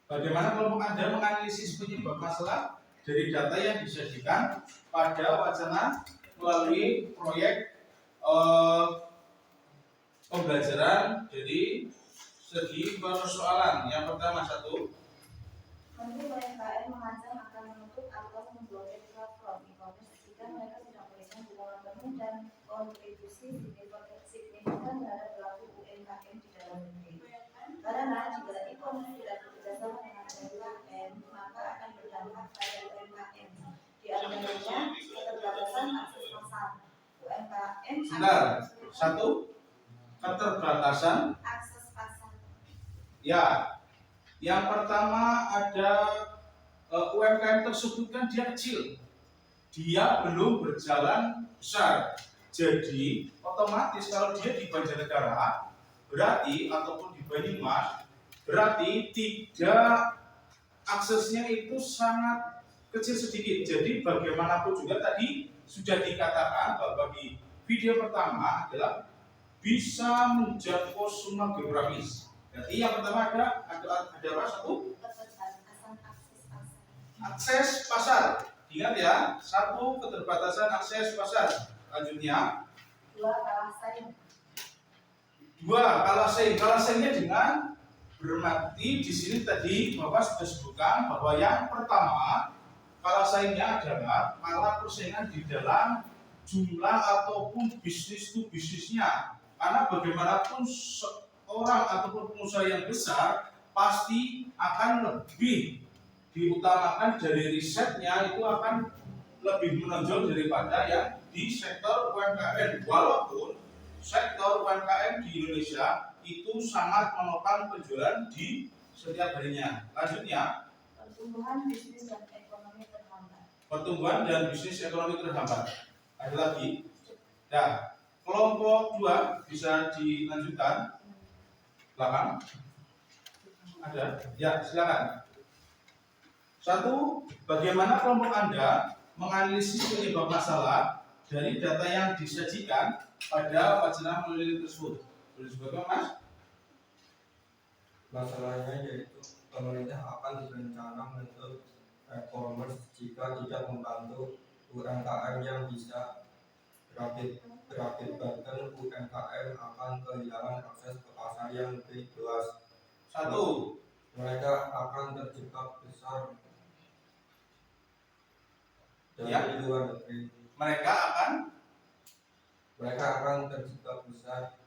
Bagaimana kelompok Anda menganalisis penyebab masalah dari data yang disajikan pada wacana melalui proyek pembelajaran dari segi persoalan. Yang pertama 1. Menteri UMKM mengancam akan menutup atau memblokir platform e-commerce jika mereka tidak memberikan dukungan penuh dan kontribusi signifikan terhadap pelaku UMKM di dalam negeri. Karena jika e-commerce tidak bekerjasama dengan UMKM, maka akan berdampak pada UMKM. Di antaranya keterbatasan akses pasar. UMKM Sebentar. 1. Keterbatasan akses pasar. Ya. Yang pertama ada UMKM tersebut kan dia kecil, dia belum berjalan besar. Jadi otomatis kalau dia di Banjarnegara berarti ataupun di Banyumas berarti tidak aksesnya itu sangat kecil sedikit. Jadi bagaimanapun juga tadi sudah dikatakan bahwa di video pertama adalah bisa menjangkau semua geografis. Jadi yang pertama ada apa? 1. Keterbatasan akses pasar. Akses pasar. Ingat ya, 1 keterbatasan akses pasar. Lanjutnya 2. Kalah saing. 2 kalah saing. Kalah saingnya dengan berarti di sini tadi Bapak sudah sebutkan bahwa yang pertama kalah saingnya adalah kalah persaingan di dalam jumlah ataupun bisnis to bisnisnya. Karena bagaimanapun orang ataupun pengusaha yang besar pasti akan lebih diutamakan dari risetnya, itu akan lebih menonjol daripada yang di sektor UMKM. Walaupun sektor UMKM di Indonesia itu sangat menopang penjualan di setiap harinya. Lanjutnya, Pertumbuhan bisnis dan ekonomi terhambat. pertumbuhan dan bisnis ekonomi terhambat. Ada lagi? Ya, kelompok 2 bisa dilanjutkan. Belakang. Ada? Ya, silakan. 1. Bagaimana kelompok Anda menganalisis penyebab masalah dari data yang disajikan pada wacana melalui tersebut? Boleh disebutkan, Mas? Masalahnya yaitu pemerintah akan berencana menutup e-commerce jika tidak membantu UMKM yang bisa berakibatkan UMKM akan kehilangan akses ke pasar yang lebih luas. 1. Mereka akan terjebak besar dari Ya. luar negeri. Mereka akan terjebak besar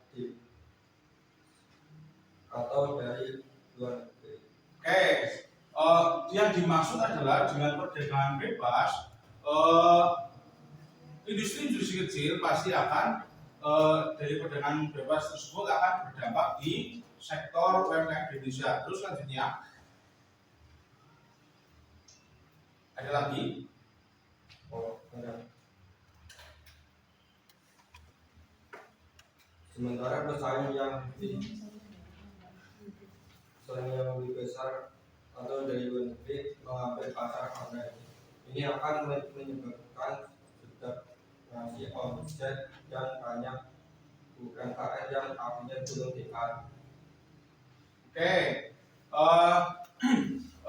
atau dari luar negeri. Oke. Yang dimaksud adalah dengan perdagangan bebas, industri kecil pasti akan dari perdagangan bebas tersebut akan berdampak di sektor UMKM Indonesia. Terus selanjutnya Ada lagi? Oh, ada. Sementara pesaing yang lebih besar atau dari luar negeri mengambil pasar online. Ini akan menyebabkan stagnasi omset dan banyak UMKM yang akhirnya turun tingkat. Oke,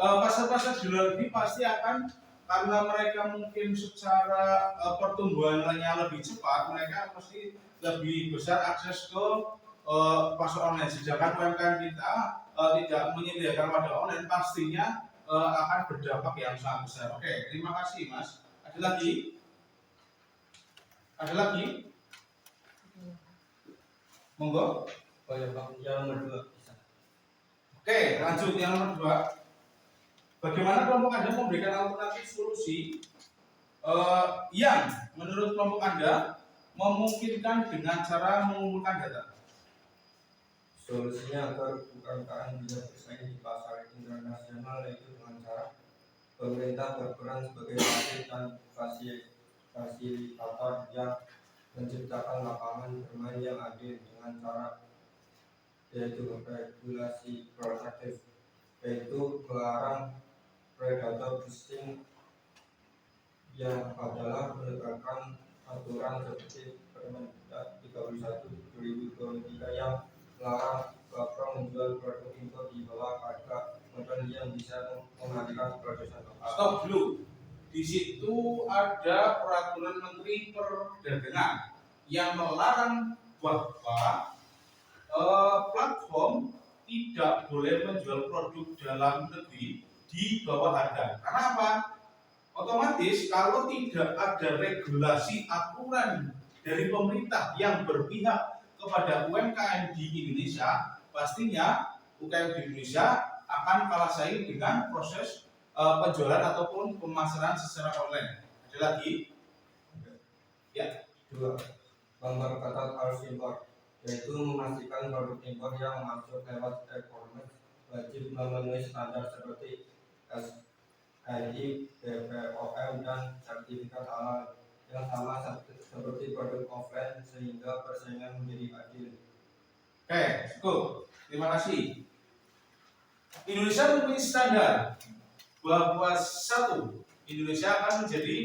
pasar-pasar di luar negeri pasti akan, karena mereka mungkin secara pertumbuhannya lebih cepat, mereka pasti lebih besar akses ke pasar online. Sedangkan UMKM kita tidak menyediakan wadah online, pastinya akan berdampak yang sangat besar. Oke, terima kasih Mas. Ada lagi? Ada lagi? Monggo. Oh ya Bang, yang kedua bisa. Oke, lanjut yang nomor 2. Bagaimana kelompok Anda memberikan alternatif solusi yang menurut kelompok Anda memungkinkan dengan cara mengumpulkan data? Solusinya agar UMKM bisa bersaing di pasar internasional yaitu dengan cara pemerintah berperan sebagai wasit dan fasilitator yang menciptakan lapangan bermain yang adil dengan cara yaitu regulasi protektif, yaitu melarang predator fishing yang adalah menegakkan aturan seperti Permendak 31/2023 yang melarang platform menjual produk impor di bawah harga modal yang bisa menghadirkan produsen lokal. Stop dulu. Di situ ada peraturan Menteri Perdagangan yang melarang bahwa platform tidak boleh menjual produk dalam negeri di bawah harga. Karena apa? Otomatis kalau tidak ada regulasi aturan dari pemerintah yang berpihak kepada UMKM di Indonesia, pastinya UMKM di Indonesia akan kalah saing dengan proses penjualan ataupun pemasaran secara online. Ada lagi? Ya. 2. Memperketat arus impor, yaitu memastikan produk impor yang masuk lewat e-commerce wajib memenuhi standar seperti SNI, BPOM, dan sertifikat halal yang sama seperti produk offline sehingga persaingan menjadi adil. Oke, cukup. Terima kasih. Indonesia mempunyai standar bahwa Indonesia akan menjadi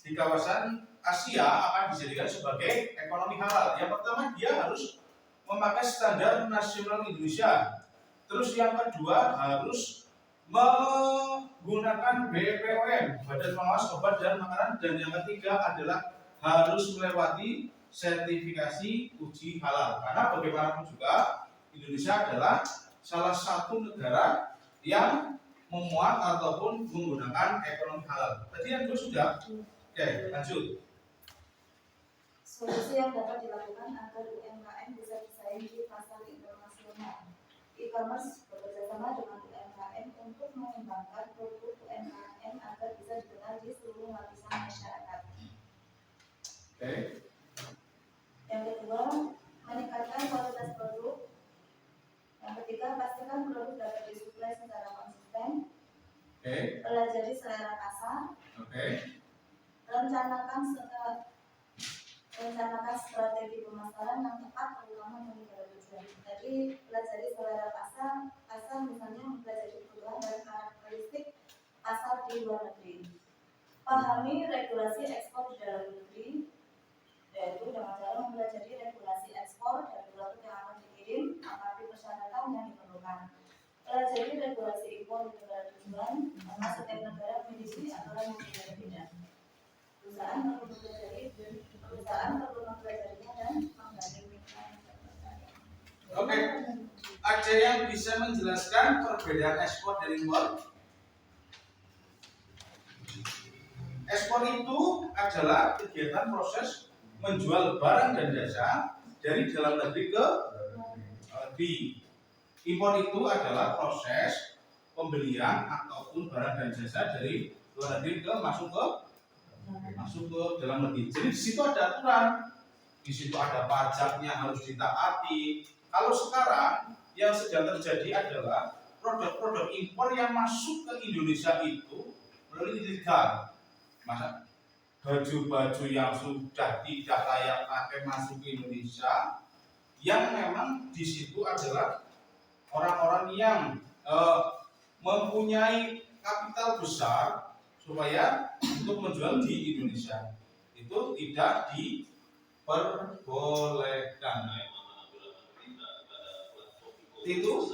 di kawasan Asia akan dijadikan sebagai ekonomi halal. Yang pertama, dia harus memakai standar nasional Indonesia. Terus yang kedua harus menggunakan BPOM, Badan Pengawas Obat dan Makanan, dan yang ketiga adalah harus melewati sertifikasi uji halal. Karena bagaimanapun juga Indonesia adalah salah satu negara yang memuat ataupun menggunakan ekonomi halal. Tadi yang itu sudah. Oke, lanjut. Solusi yang dapat dilakukan agar UMKM bisa bersaing di pasar internasional. E-commerce bekerjasama dengan UMKM untuk mengembangkan produk UMKM agar bisa dikenal di seluruh lapisan masyarakat. Oke. Yang kedua, meningkatkan kualitas produk. Yang ketiga, pastikan produk dapat disuplai secara konsisten. Oke. Pelajari selera pasar. Oke. Rencanakan strategi pemasaran yang tepat terutama bagi negara tujuan. Jadi pelajari selera pasar misalnya mempelajari kebutuhan dan karakteristik pasar di luar negeri. Pahami regulasi ekspor di dalam negeri, yaitu dengan cara mempelajari regulasi ekspor dari produk yang akan dikirim, lengkapi persyaratan yang diperlukan. Pelajari regulasi impor di negara tujuan, karena setiap negara memiliki aturan yang berbeda-beda. Perusahaan perlu mempelajarinya dan membandingkan. Oke. Ada yang bisa menjelaskan perbedaan ekspor dan impor? Ekspor itu adalah kegiatan proses menjual barang dan jasa dari dalam negeri ke negeri. Impor itu adalah proses pembelian ataupun barang dan jasa dari luar negeri masuk ke dalam negeri. Jadi di situ ada aturan, di situ ada pajaknya harus ditaati. Kalau sekarang yang sedang terjadi adalah produk-produk impor yang masuk ke Indonesia itu ilegal. Masa baju-baju yang sudah tidak layak pakai masuk ke Indonesia, yang memang di situ adalah orang-orang yang mempunyai kapital besar supaya untuk menjual di Indonesia, itu tidak diperbolehkan. Itu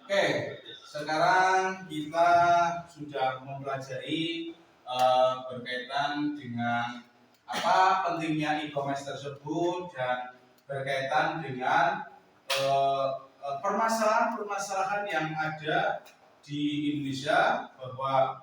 oke, sekarang kita sudah mempelajari berkaitan dengan apa pentingnya e-commerce tersebut dan berkaitan dengan permasalahan-permasalahan yang ada di Indonesia, bahwa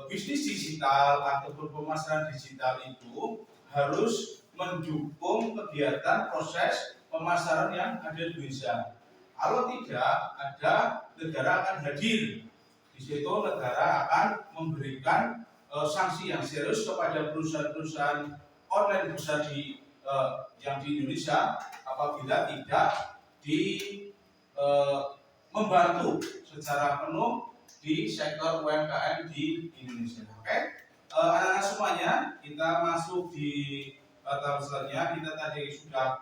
bisnis digital ataupun pemasaran digital itu harus mendukung kegiatan proses pemasaran yang ada di Indonesia. Kalau tidak, ada negara akan hadir. Di situ negara akan memberikan sanksi yang serius kepada perusahaan-perusahaan online besar yang di Indonesia apabila tidak membantu secara penuh di sektor UMKM di Indonesia. Oke, anak-anak semuanya, kita masuk di tahap selanjutnya. Kita tadi sudah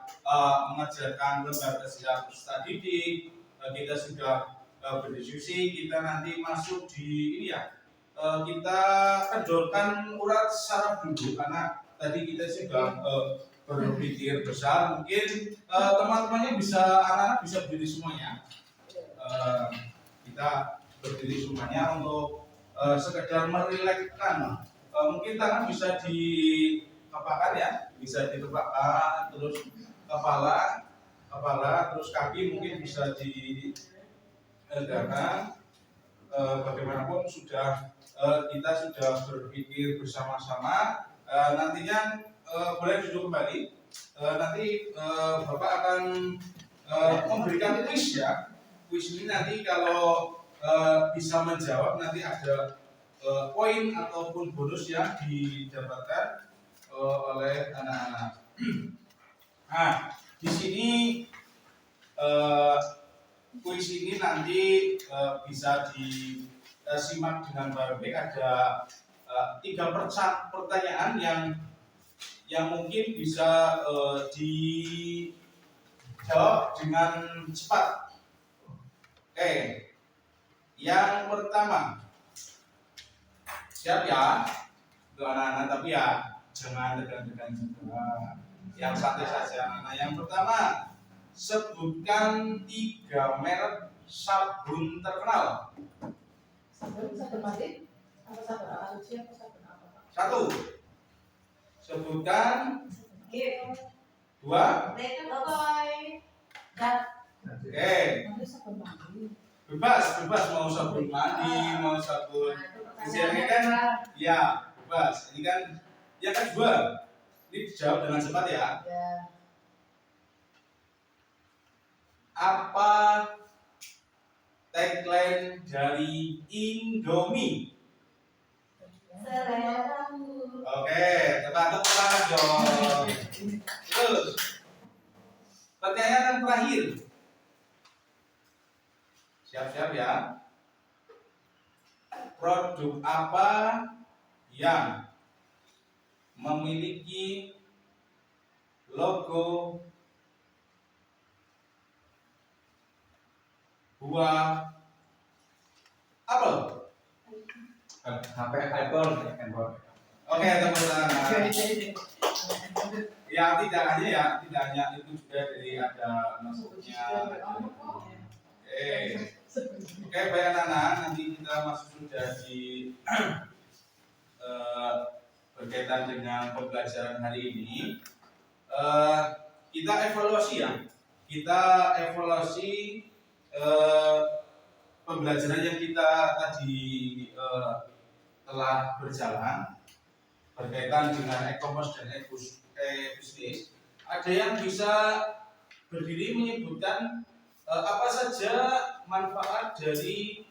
mengerjakan lembaga sejak peserta didik, kita sudah berdiskusi, kita nanti masuk di ini ya, kita kendorkan urat saraf dulu, karena tadi kita sudah berpikir besar. Mungkin teman-temannya bisa, anak-anak bisa berdiri semuanya. Kita berdiri semuanya untuk sekedar merilekskan. Mungkin tangan bisa dikepakkan ya, bisa ditepakkan, terus kepala, terus kaki mungkin bisa ditegakkan. Bagaimanapun sudah kita sudah berpikir bersama-sama. Nantinya boleh duduk kembali. Nanti Bapak akan memberikan kuis ya. Kuis ini nanti kalau bisa menjawab, nanti ada poin ataupun bonus yang didapatkan oleh anak-anak. Nah, di sini kuis ini nanti bisa disimak dengan baik. Ada 3 pertanyaan yang mungkin bisa dijawab dengan cepat. Oke, yang pertama, siap ya untuk anak-anak, tapi ya jangan tegang-tegang juga, yang santai saja. Nah, yang pertama, sebutkan 3 merek sabun terkenal. Sabun mandi? Apa sabun asuci? Apa sabun apa? 1. Sebutkan. 2. Oke. Bebas mau sabun mandi, mau sabun ini kan, ya bebas. Ini kan yang kedua. Ini dijawab dengan cepat ya. Apa tagline dari Indomie? Seleramu. Oke, tepuk tangan dong. Terus, pertanyaan yang terakhir. Siap-siap ya. Produk apa yang memiliki logo buah apel? HP iPhone, Android. Oke, tepuk tangan. Ya, tidak hanya itu, juga dari ada masuknya. Oke, baik anak-anak, nanti kita masuk sudah di berkaitan dengan pembelajaran hari ini. Kita evaluasi ya. Kita evaluasi pembelajaran yang kita tadi telah berjalan berkaitan dengan e-commerce dan e-business. Ada yang bisa berdiri menyebutkan apa saja manfaat dari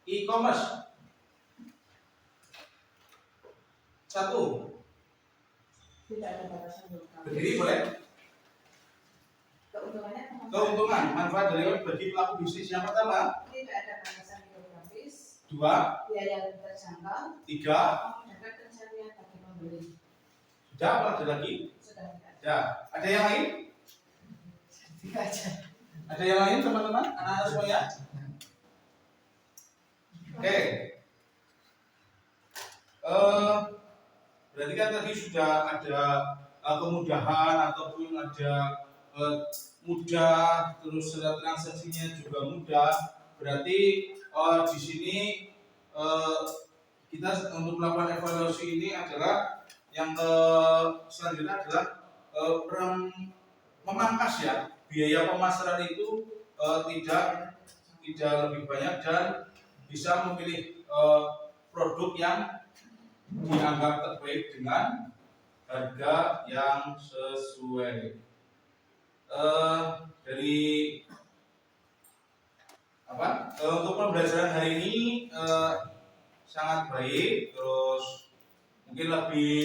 e-commerce? 1. Tidak ada batasan. Berdiri boleh? Keuntungannya apa? Keuntungan, manfaat dari bagi pelaku bisnis yang pertama, Tidak ada batasan geografis, 2, biaya lebih terjangkau, 3, memudahkan pencarian bagi pembeli. sudah apa ada lagi? Sudah tidak. Ya, ada yang lain? Tiga aja. Ada yang lain teman-teman, anak-anak semuanya? Oke. Berarti kan tadi sudah ada kemudahan ataupun ada mudah, terus transaksinya juga mudah. Berarti di sini kita untuk melakukan evaluasi ini adalah yang selanjutnya adalah memangkas ya biaya pemasaran itu tidak lebih banyak dan bisa memilih produk yang dianggap terbaik dengan harga yang sesuai. Dari apa? Untuk pembelajaran hari ini sangat baik, terus mungkin lebih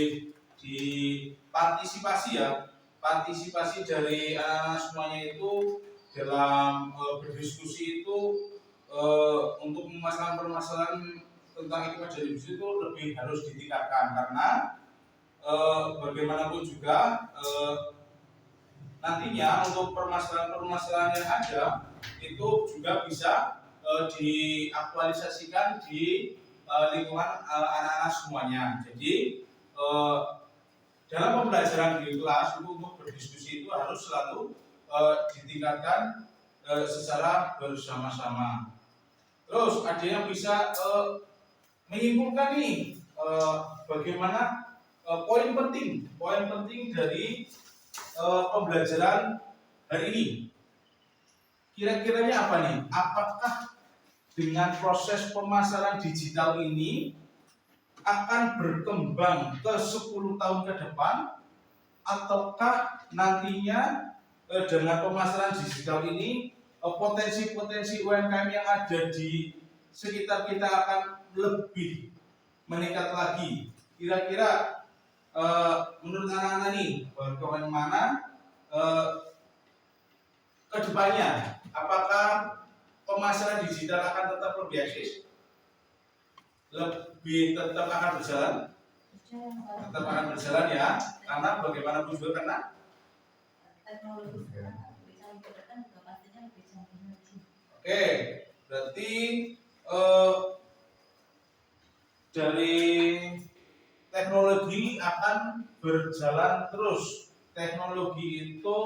dipartisipasi ya, partisipasi dari anak semuanya itu dalam berdiskusi itu untuk permasalahan tentang etika dari bisnis itu lebih harus ditingkatkan karena bagaimanapun juga nantinya untuk permasalahan yang ada itu juga bisa diaktualisasikan di lingkungan anak-anak semuanya. Jadi dalam pembelajaran di kelas itu untuk berdiskusi itu harus selalu ditingkatkan secara bersama-sama. Terus ada yang bisa menyimpulkan nih bagaimana poin penting dari pembelajaran hari ini. Kira-kiranya apa nih? Apakah dengan proses pemasaran digital ini akan berkembang ke 10 tahun ke depan, ataukah nantinya dengan pemasaran digital ini potensi-potensi UMKM yang ada di sekitar kita akan lebih meningkat lagi? Kira-kira menurut anak-anak nih bagaimana kedepannya? Apakah pemasaran digital akan tetap lebih eksis? Tetap akan berjalan? Tetap akan berjalan ya, karena bagaimanapun juga karena teknologi sekarang bisa memudahkan juga pastinya lebih canggih lagi. Oke, berarti dari teknologi akan berjalan terus. Teknologi itu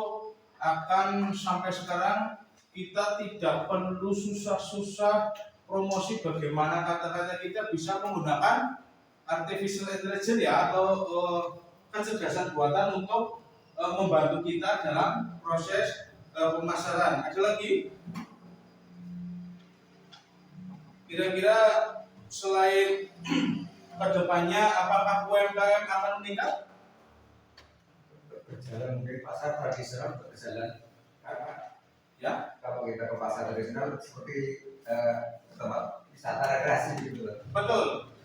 akan sampai sekarang kita tidak perlu susah-susah promosi bagaimana kata-kata kita bisa menggunakan artificial intelligence ya atau kecerdasan buatan untuk membantu kita dalam proses pemasaran. Ada lagi? Kira-kira selain kedepannya apakah UMKM akan meningkat? Berjalan mungkin pasar tradisional berjalan karena Ya, kalau kita ke pasar tradisional seperti tempat wisata rekreasi gitu loh. betul.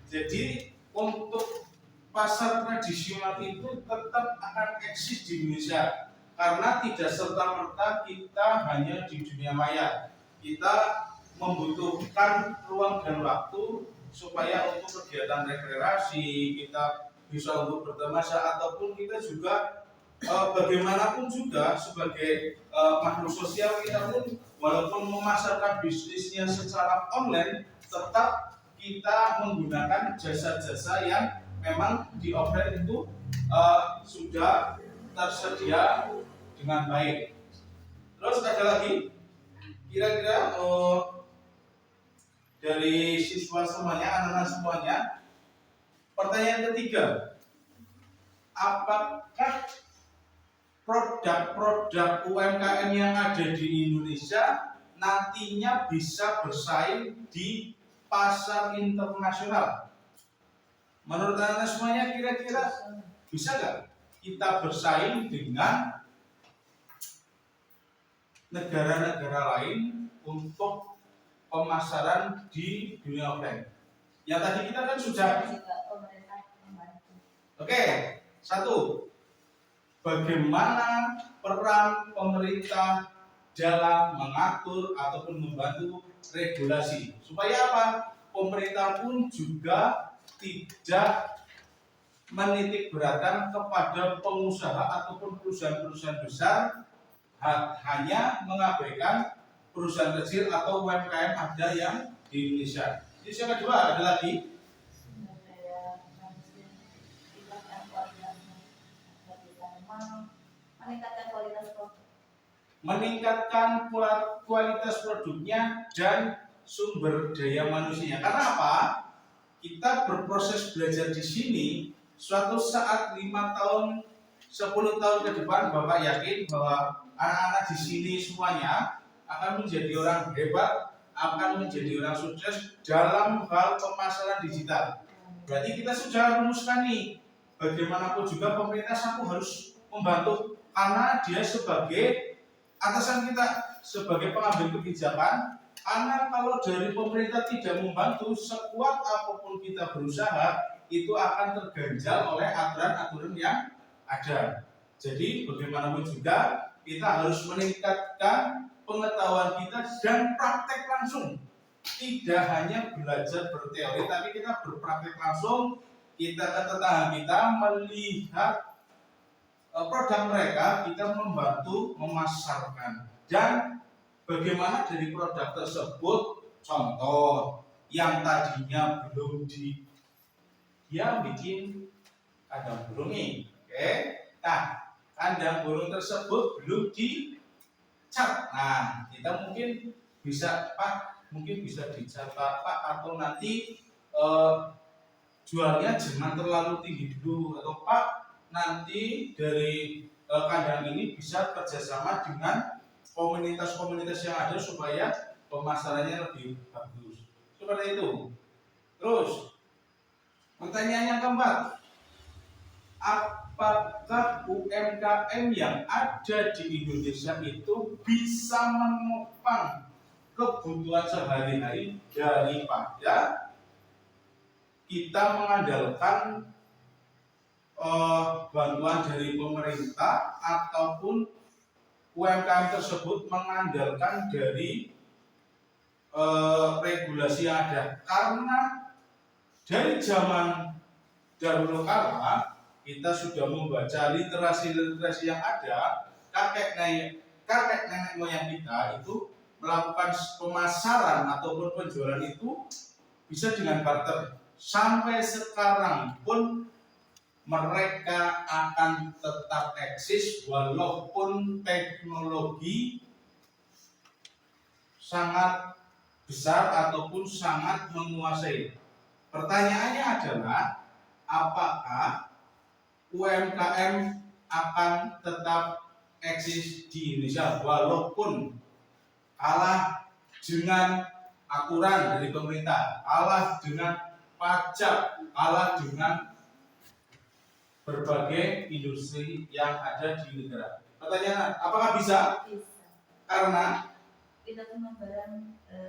Jadi untuk pasar tradisional itu tetap akan eksis di Indonesia karena tidak serta-merta kita hanya di dunia maya. Kita membutuhkan ruang dan waktu supaya untuk kegiatan rekreasi kita bisa untuk bertemasyah ataupun kita juga bagaimanapun juga sebagai makhluk sosial kita pun walaupun memasarkan bisnisnya secara online tetap kita menggunakan jasa-jasa yang memang di offline itu sudah tersedia dengan baik. Terus ada lagi kira-kira dari siswa semuanya, anak-anak semuanya, pertanyaan ketiga, apakah produk-produk UMKM yang ada di Indonesia nantinya bisa bersaing di pasar internasional? Menurut anak-anak semuanya kira-kira bisa nggak kita bersaing dengan negara-negara lain untuk pemasaran di dunia offline? Yang tadi kita kan sudah. Juga pemerintah membantu. Oke, 1. bagaimana peran pemerintah dalam mengatur ataupun membantu regulasi supaya apa? Pemerintah pun juga tidak menitik beratkan kepada pengusaha ataupun perusahaan-perusahaan besar, hanya mengabaikan perusahaan kecil atau UMKM ada yang di Indonesia. Jadi yang kedua ada lagi sumber daya manusia, tingkatkan koordinasi, bisa meningkatkan kualitas produk. Meningkatkan kualitas produknya dan sumber daya manusia. Karena apa? Kita berproses belajar di sini, suatu saat 5 tahun, 10 tahun ke depan, Bapak yakin bahwa anak-anak di sini semuanya akan menjadi orang hebat, akan menjadi orang sukses dalam hal pemasaran digital. Berarti kita sudah rumuskan nih, bagaimanapun juga pemerintah satu harus membantu, karena dia sebagai atasan kita, sebagai pengambil kebijakan. Karena kalau dari pemerintah tidak membantu, sekuat apapun kita berusaha, itu akan terganjal oleh aturan-aturan yang ada. Jadi bagaimanapun juga kita harus meningkatkan pengetahuan kita dan praktek langsung. Tidak hanya belajar berteori, tapi kita berpraktek langsung. Kita ke tetangga kita melihat produk mereka, kita membantu memasarkan. Dan bagaimana dari produk tersebut, contoh yang tadinya belum dia bikin kandang burung nih, oke? Nah, kandang burung tersebut belum dicat. Nah, kita mungkin bisa Pak, mungkin bisa dicat Pak, atau nanti jualnya jangan terlalu tinggi dulu, atau Pak nanti dari kandang ini bisa kerjasama dengan komunitas-komunitas yang ada supaya pemasarannya lebih bagus. Seperti itu. Terus pertanyaan yang keempat, apakah UMKM yang ada di Indonesia itu bisa menopang kebutuhan sehari-hari daripada kita mengandalkan bantuan dari pemerintah ataupun UMKM tersebut mengandalkan dari regulasi yang ada? Karena dari zaman dahulu kala kita sudah membaca literasi yang ada, kakek nenek moyang kita itu melakukan pemasaran ataupun penjualan itu bisa dengan barter. Sampai sekarang pun mereka akan tetap eksis walaupun teknologi sangat besar ataupun sangat menguasai. Pertanyaannya adalah, apakah UMKM akan tetap eksis di Indonesia walaupun kalah dengan aturan dari pemerintah, kalah dengan pajak, kalah dengan berbagai industri yang ada di negara? Pertanyaan, apakah bisa? Bisa. Karena Kita semua barang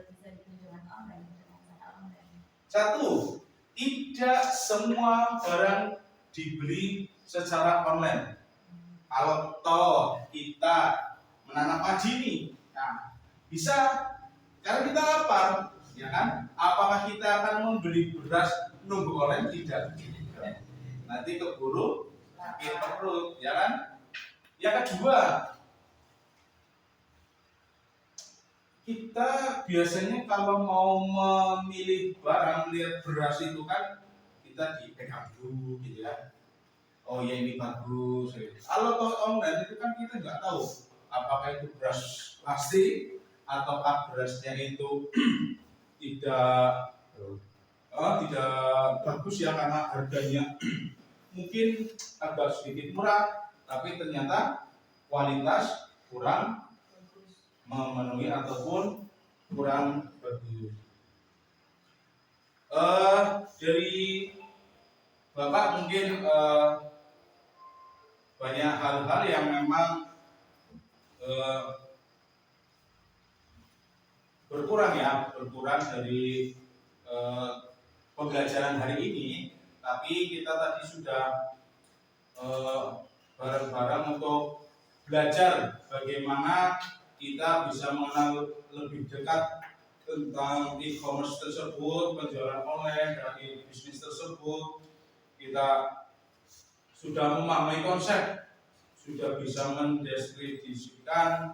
bisa dijual online dengan cara online. satu, tidak semua barang dibeli secara online. Kalau toh kita menanam padi nih, nah, bisa, karena kita lapar, ya kan? Apakah kita akan membeli beras nunggu online? Tidak. Nanti keburu sakit perut, ya kan? Yang kedua, kita biasanya kalau mau memilih barang, lihat beras itu kan kita dipegang dulu gitu ya. Oh ya ini bagus. Kalau online itu kan kita nggak tahu apakah itu beras plastik ataukah berasnya itu tidak bagus ya, karena harganya mungkin agak sedikit murah, tapi ternyata kualitas kurang memenuhi ataupun kurang bagus. Dari Bapak mungkin banyak hal-hal yang memang berkurang dari pembelajaran hari ini, tapi kita tadi sudah barang-barang untuk belajar bagaimana kita bisa mengenal lebih dekat tentang e-commerce tersebut, penjualan online dari bisnis tersebut. Kita sudah memahami konsep, sudah bisa mendeskripsikan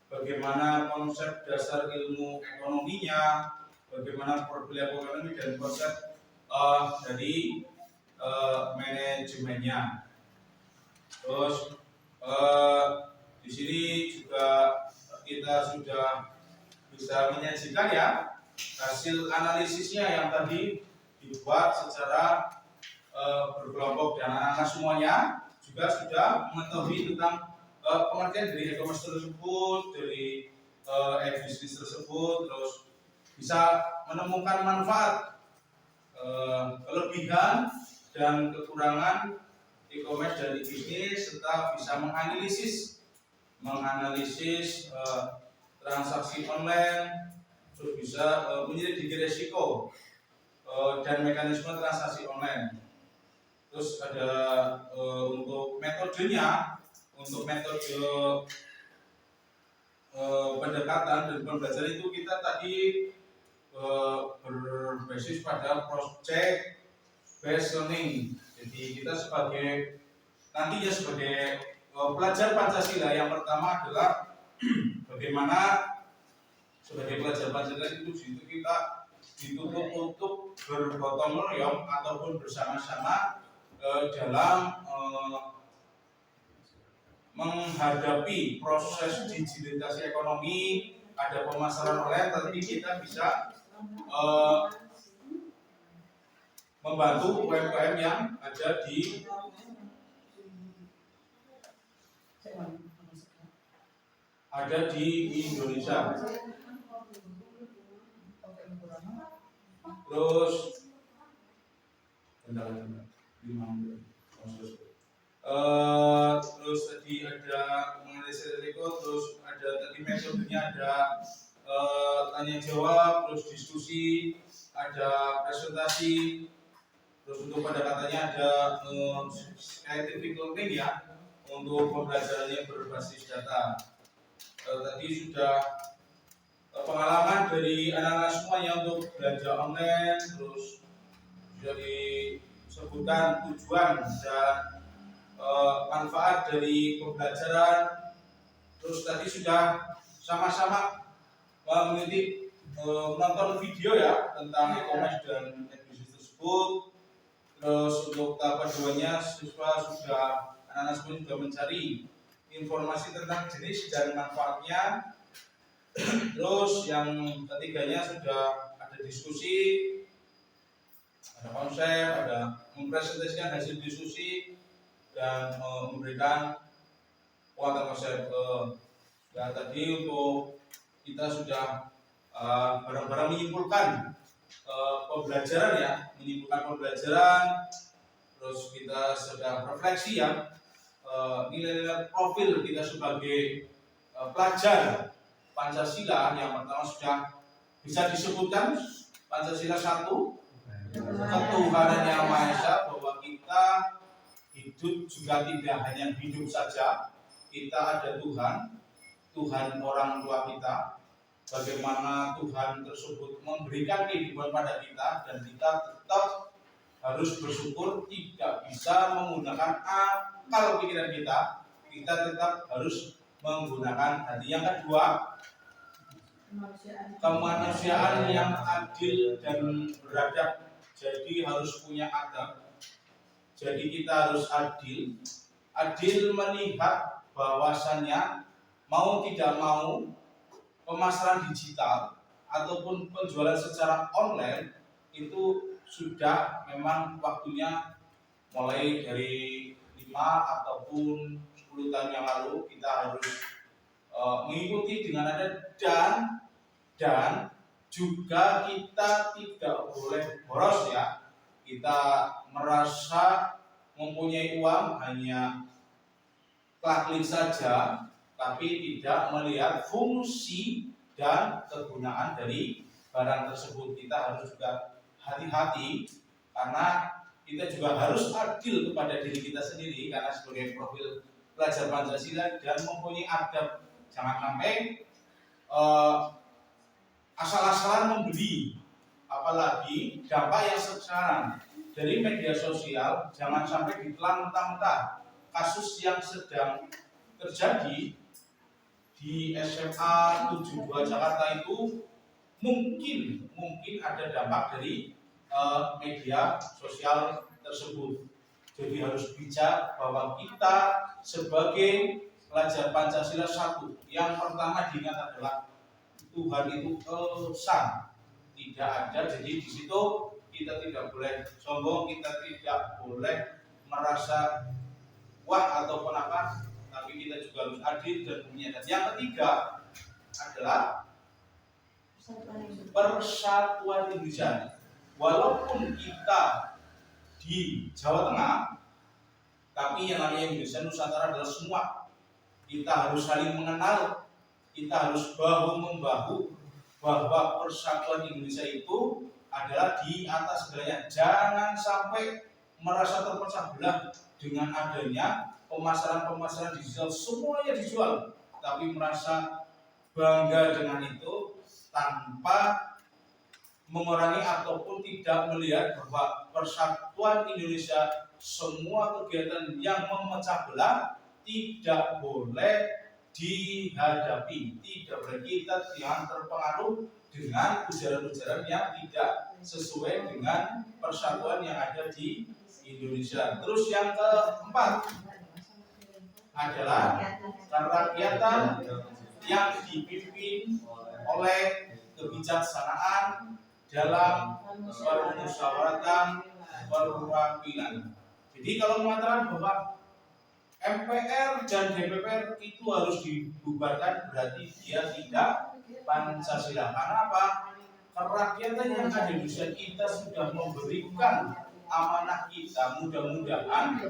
bagaimana konsep dasar ilmu ekonominya, bagaimana perilaku ekonomi dan konsep dari manajemennya. Terus di sini juga kita sudah bisa menyajikan ya hasil analisisnya yang tadi dibuat secara berkelompok dan anak-anak semuanya juga sudah mengetahui tentang pengertian dari e-commerce tersebut, dari e-bisnis tersebut, terus bisa menemukan manfaat, kelebihan dan kekurangan e-commerce dari bisnis, serta bisa menganalisis transaksi online, terus bisa menyelidiki risiko dan mekanisme transaksi online. Terus ada untuk metodenya, untuk metode pendekatan dan pembelajaran itu kita tadi berbasis pada project based learning. Jadi kita nantinya sebagai pelajar Pancasila yang pertama adalah bagaimana sebagai pelajar Pancasila itu kita dituntut untuk bergotong royong ataupun bersama-sama dalam menghadapi proses digitalisasi ekonomi. Ada pemasaran online, tapi kita bisa membantu UMKM yang ada di Indonesia. Terus terus tadi ada mengenai risiko, terus ada tadi metodenya ada tanya jawab, terus diskusi, ada presentasi, terus untuk pendekatannya ada scientific learning ya, untuk pembelajarannya berbasis data. Tadi sudah pengalaman dari anak-anak semuanya untuk belanja online, terus sudah disebutkan tujuan dan manfaat dari pembelajaran. Terus tadi sudah sama-sama menonton video ya tentang e-commerce dan bisnis tersebut. Terus untuk tahap keduanya anak-anak semua sudah mencari informasi tentang jenis dan manfaatnya. Terus yang ketiganya sudah ada diskusi, ada konsep, ada mempresentasikan hasil diskusi dan memberikan penguatan konsep. Dan tadi untuk kita sudah bareng-bareng menyimpulkan pembelajaran, terus kita sudah refleksi ya nilai-nilai profil kita sebagai pelajar Pancasila. Yang pertama sudah bisa disebutkan Pancasila 1, ketuhanan yang Maha Esa, bahwa kita hidup juga tidak hanya hidup saja, kita ada Tuhan orang tua kita, bagaimana Tuhan tersebut memberikan kehidupan pada kita, dan kita tetap harus bersyukur, tidak bisa menggunakan akal pikiran kita tetap harus menggunakan hati. Yang kedua, kemanusiaan yang adil dan beradab. Jadi harus punya adab. Jadi kita harus adil melihat bahwasannya mau tidak mau pemasaran digital ataupun penjualan secara online itu sudah memang waktunya mulai dari 5 ataupun 10 tahun yang lalu kita harus mengikuti dengan ada dan juga kita tidak boleh boros ya. Kita merasa mempunyai uang hanya klik saja, tapi tidak melihat fungsi dan kegunaan dari barang tersebut. Kita harus juga hati-hati, karena kita juga harus adil kepada diri kita sendiri karena sebagai profil pelajar Pancasila dan mempunyai adab. Jangan sampai asal-asalan membeli, apalagi dampak yang sekarang dari media sosial. Jangan sampai ditelan mentah-mentah. Kasus yang sedang terjadi di SMA 72 Jakarta itu mungkin ada dampak dari media sosial tersebut. Jadi harus bijak bahwa kita sebagai pelajar Pancasila satu, yang pertama diingat adalah Tuhan itu esa, tidak ada. Jadi di situ kita tidak boleh sombong, kita tidak boleh merasa wah ataupun apa, tapi kita juga harus adil dan punya. Yang ketiga adalah persatuan Indonesia. Walaupun kita di Jawa Tengah, tapi yang namanya Indonesia Nusantara adalah semua. Kita harus saling mengenal, kita harus bahu membahu, bahwa persatuan Indonesia itu adalah di atas segalanya. Jangan sampai merasa terpecah belah dengan adanya pemasaran digital, semuanya dijual, tapi merasa bangga dengan itu tanpa mengurangi ataupun tidak melihat bahwa persatuan Indonesia, semua kegiatan yang memecah belah tidak boleh dihadapi, tidak boleh kita yang terpengaruh dengan ujaran-ujaran yang tidak sesuai dengan persatuan yang ada di Indonesia. Terus yang keempat adalah kerakyatan yang dipimpin oleh kebijaksanaan dalam permusyawaratan perwakilan. Jadi kalau mengatakan bahwa MPR dan DPR itu harus dibubarkan, berarti dia tidak Pancasila. Karena apa? Kerakyatan yang ada di Indonesia, kita sudah memberikan amanah kita, mudah-mudahan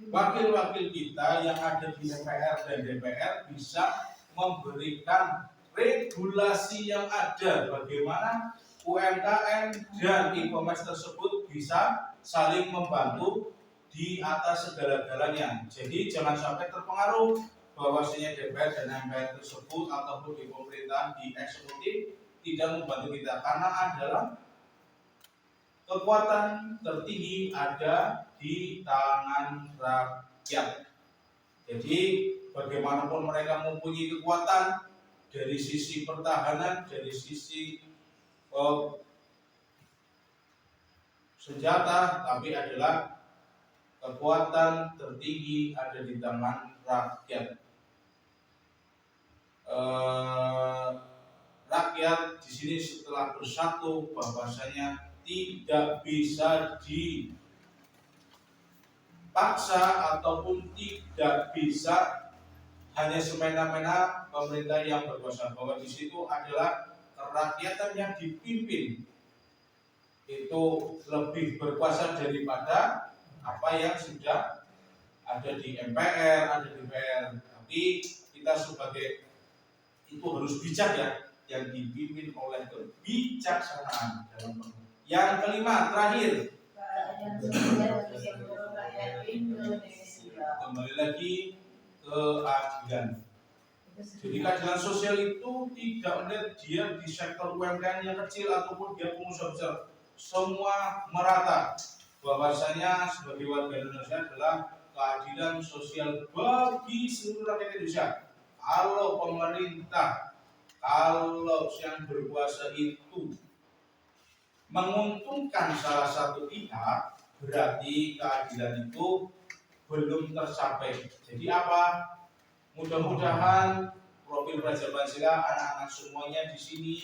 wakil-wakil kita yang ada di MPR dan DPR bisa memberikan regulasi yang ada, bagaimana UMKM dan e-commerce tersebut bisa saling membantu di atas segala-galanya. Jadi jangan sampai terpengaruh bahwasanya DPR dan MPR tersebut ataupun di pemerintahan, di eksekutif tidak membantu kita, karena adalah kekuatan tertinggi ada di tangan rakyat. Jadi bagaimanapun mereka mempunyai kekuatan dari sisi pertahanan, dari sisi senjata, tapi adalah kekuatan tertinggi ada di tangan rakyat. Rakyat di sini setelah bersatu, bahwasanya tidak bisa dipaksa ataupun tidak bisa hanya semena-mena pemerintah yang berkuasa, bahwa di situ adalah kerakyatan yang dipimpin itu lebih berkuasa daripada apa yang sudah ada di MPR, ada di DPR. Tapi kita sebagai itu harus bijak ya, yang dipimpin oleh kebijaksanaan dalam pemerintah. Yang kelima, terakhir, kembali lagi keadilan. Jadi keadilan sosial itu tidak melihat dia di sektor UMKM yang kecil ataupun dia pengusaha besar, semua merata. Bahwasanya sebagai warga Indonesia adalah keadilan sosial bagi seluruh rakyat Indonesia. Kalau pemerintah, kalau yang berkuasa itu menguntungkan salah satu pihak, berarti keadilan itu belum tercapai. Jadi apa? Mudah-mudahan profil pelajar Pancasila, anak-anak semuanya di sini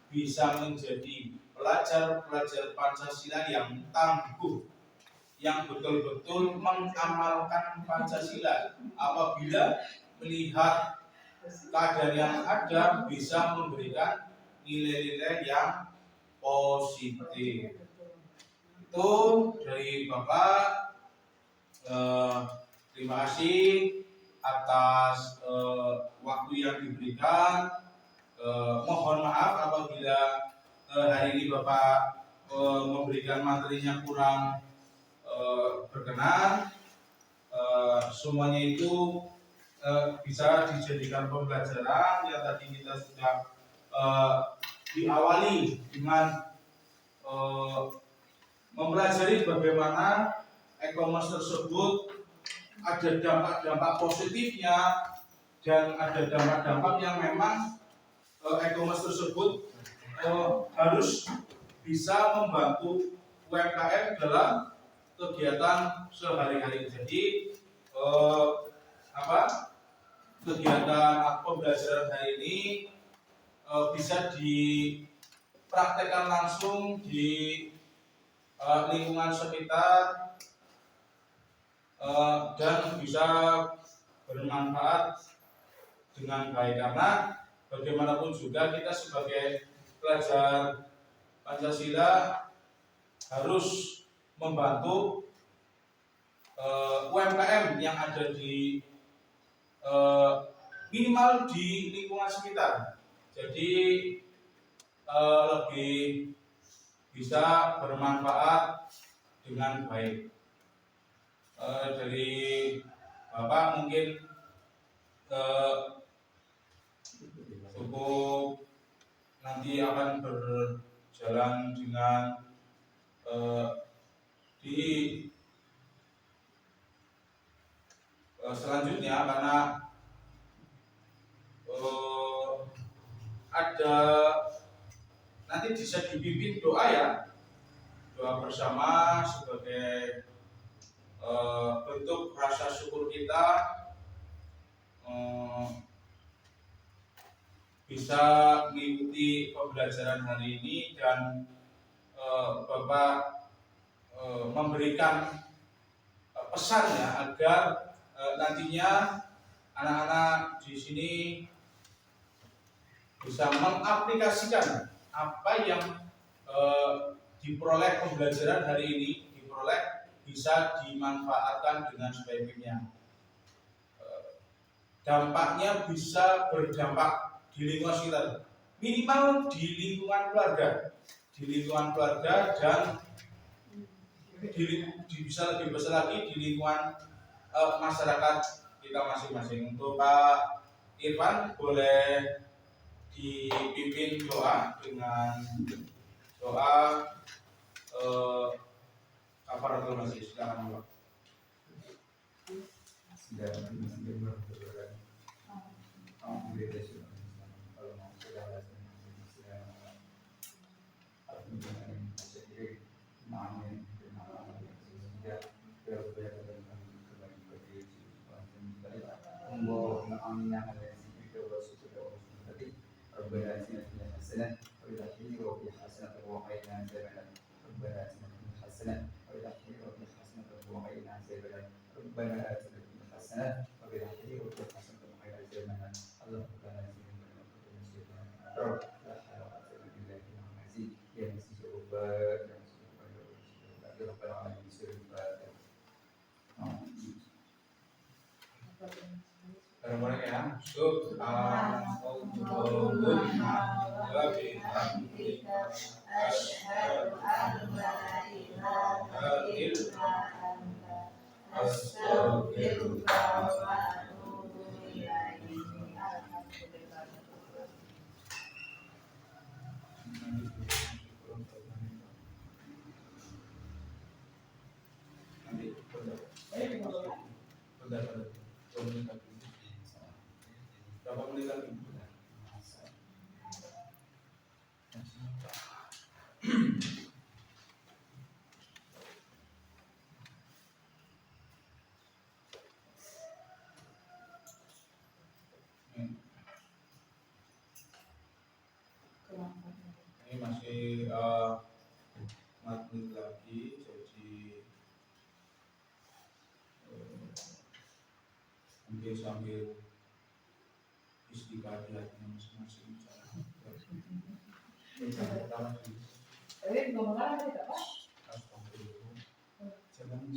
bisa menjadi pelajar-pelajar Pancasila yang tangguh, yang betul-betul mengamalkan Pancasila. Apabila melihat keadaan yang ada, bisa memberikan nilai-nilai yang positif. Itu dari Bapak. Terima kasih atas waktu yang diberikan. Mohon maaf apabila hari ini Bapak memberikan materinya kurang berkenan, semuanya itu bisa dijadikan pembelajaran yang tadi kita sudah diawali dengan mempelajari bagaimana e-commerce tersebut ada dampak-dampak positifnya dan ada dampak-dampak yang memang e-commerce tersebut harus bisa membantu UMKM dalam kegiatan sehari-hari. Jadi kegiatan pembelajaran hari ini bisa dipraktekkan langsung di lingkungan sekitar dan bisa bermanfaat dengan baik, karena bagaimanapun juga kita sebagai pelajar Pancasila harus membantu UMKM yang ada di minimal di lingkungan sekitar. Jadi lebih bisa bermanfaat dengan baik. Dari Bapak mungkin cukup, nanti akan berjalan dengan di selanjutnya, karena ada nanti bisa dipimpin doa ya, doa bersama sebagai bentuk rasa syukur kita bisa mengikuti pembelajaran hari ini, dan Bapak memberikan pesan ya, agar nantinya anak-anak di sini bisa mengaplikasikan apa yang diperoleh pembelajaran hari ini, bisa dimanfaatkan dengan sebaik-baiknya. Dampaknya bisa berdampak di lingkungan sekitar, minimal di lingkungan keluarga, dan bisa lebih besar lagi di lingkungan masyarakat kita masing-masing. Untuk Pak Irfan boleh dipimpin doa dengan doa kafaratul majlis. Silakan Pak. Bareng-bareng ya. Asyhadu an la ilaha illa anta astaghfiruka wa atubu ilaihi. Alhamdulillah. Berapa menit lagi? Ini masih 4 menit lagi, jadi mungkin sambil istighfar di hatinya masing-masing. Tapi ngomong apa tidak Pak? Astagfirullah. Jangan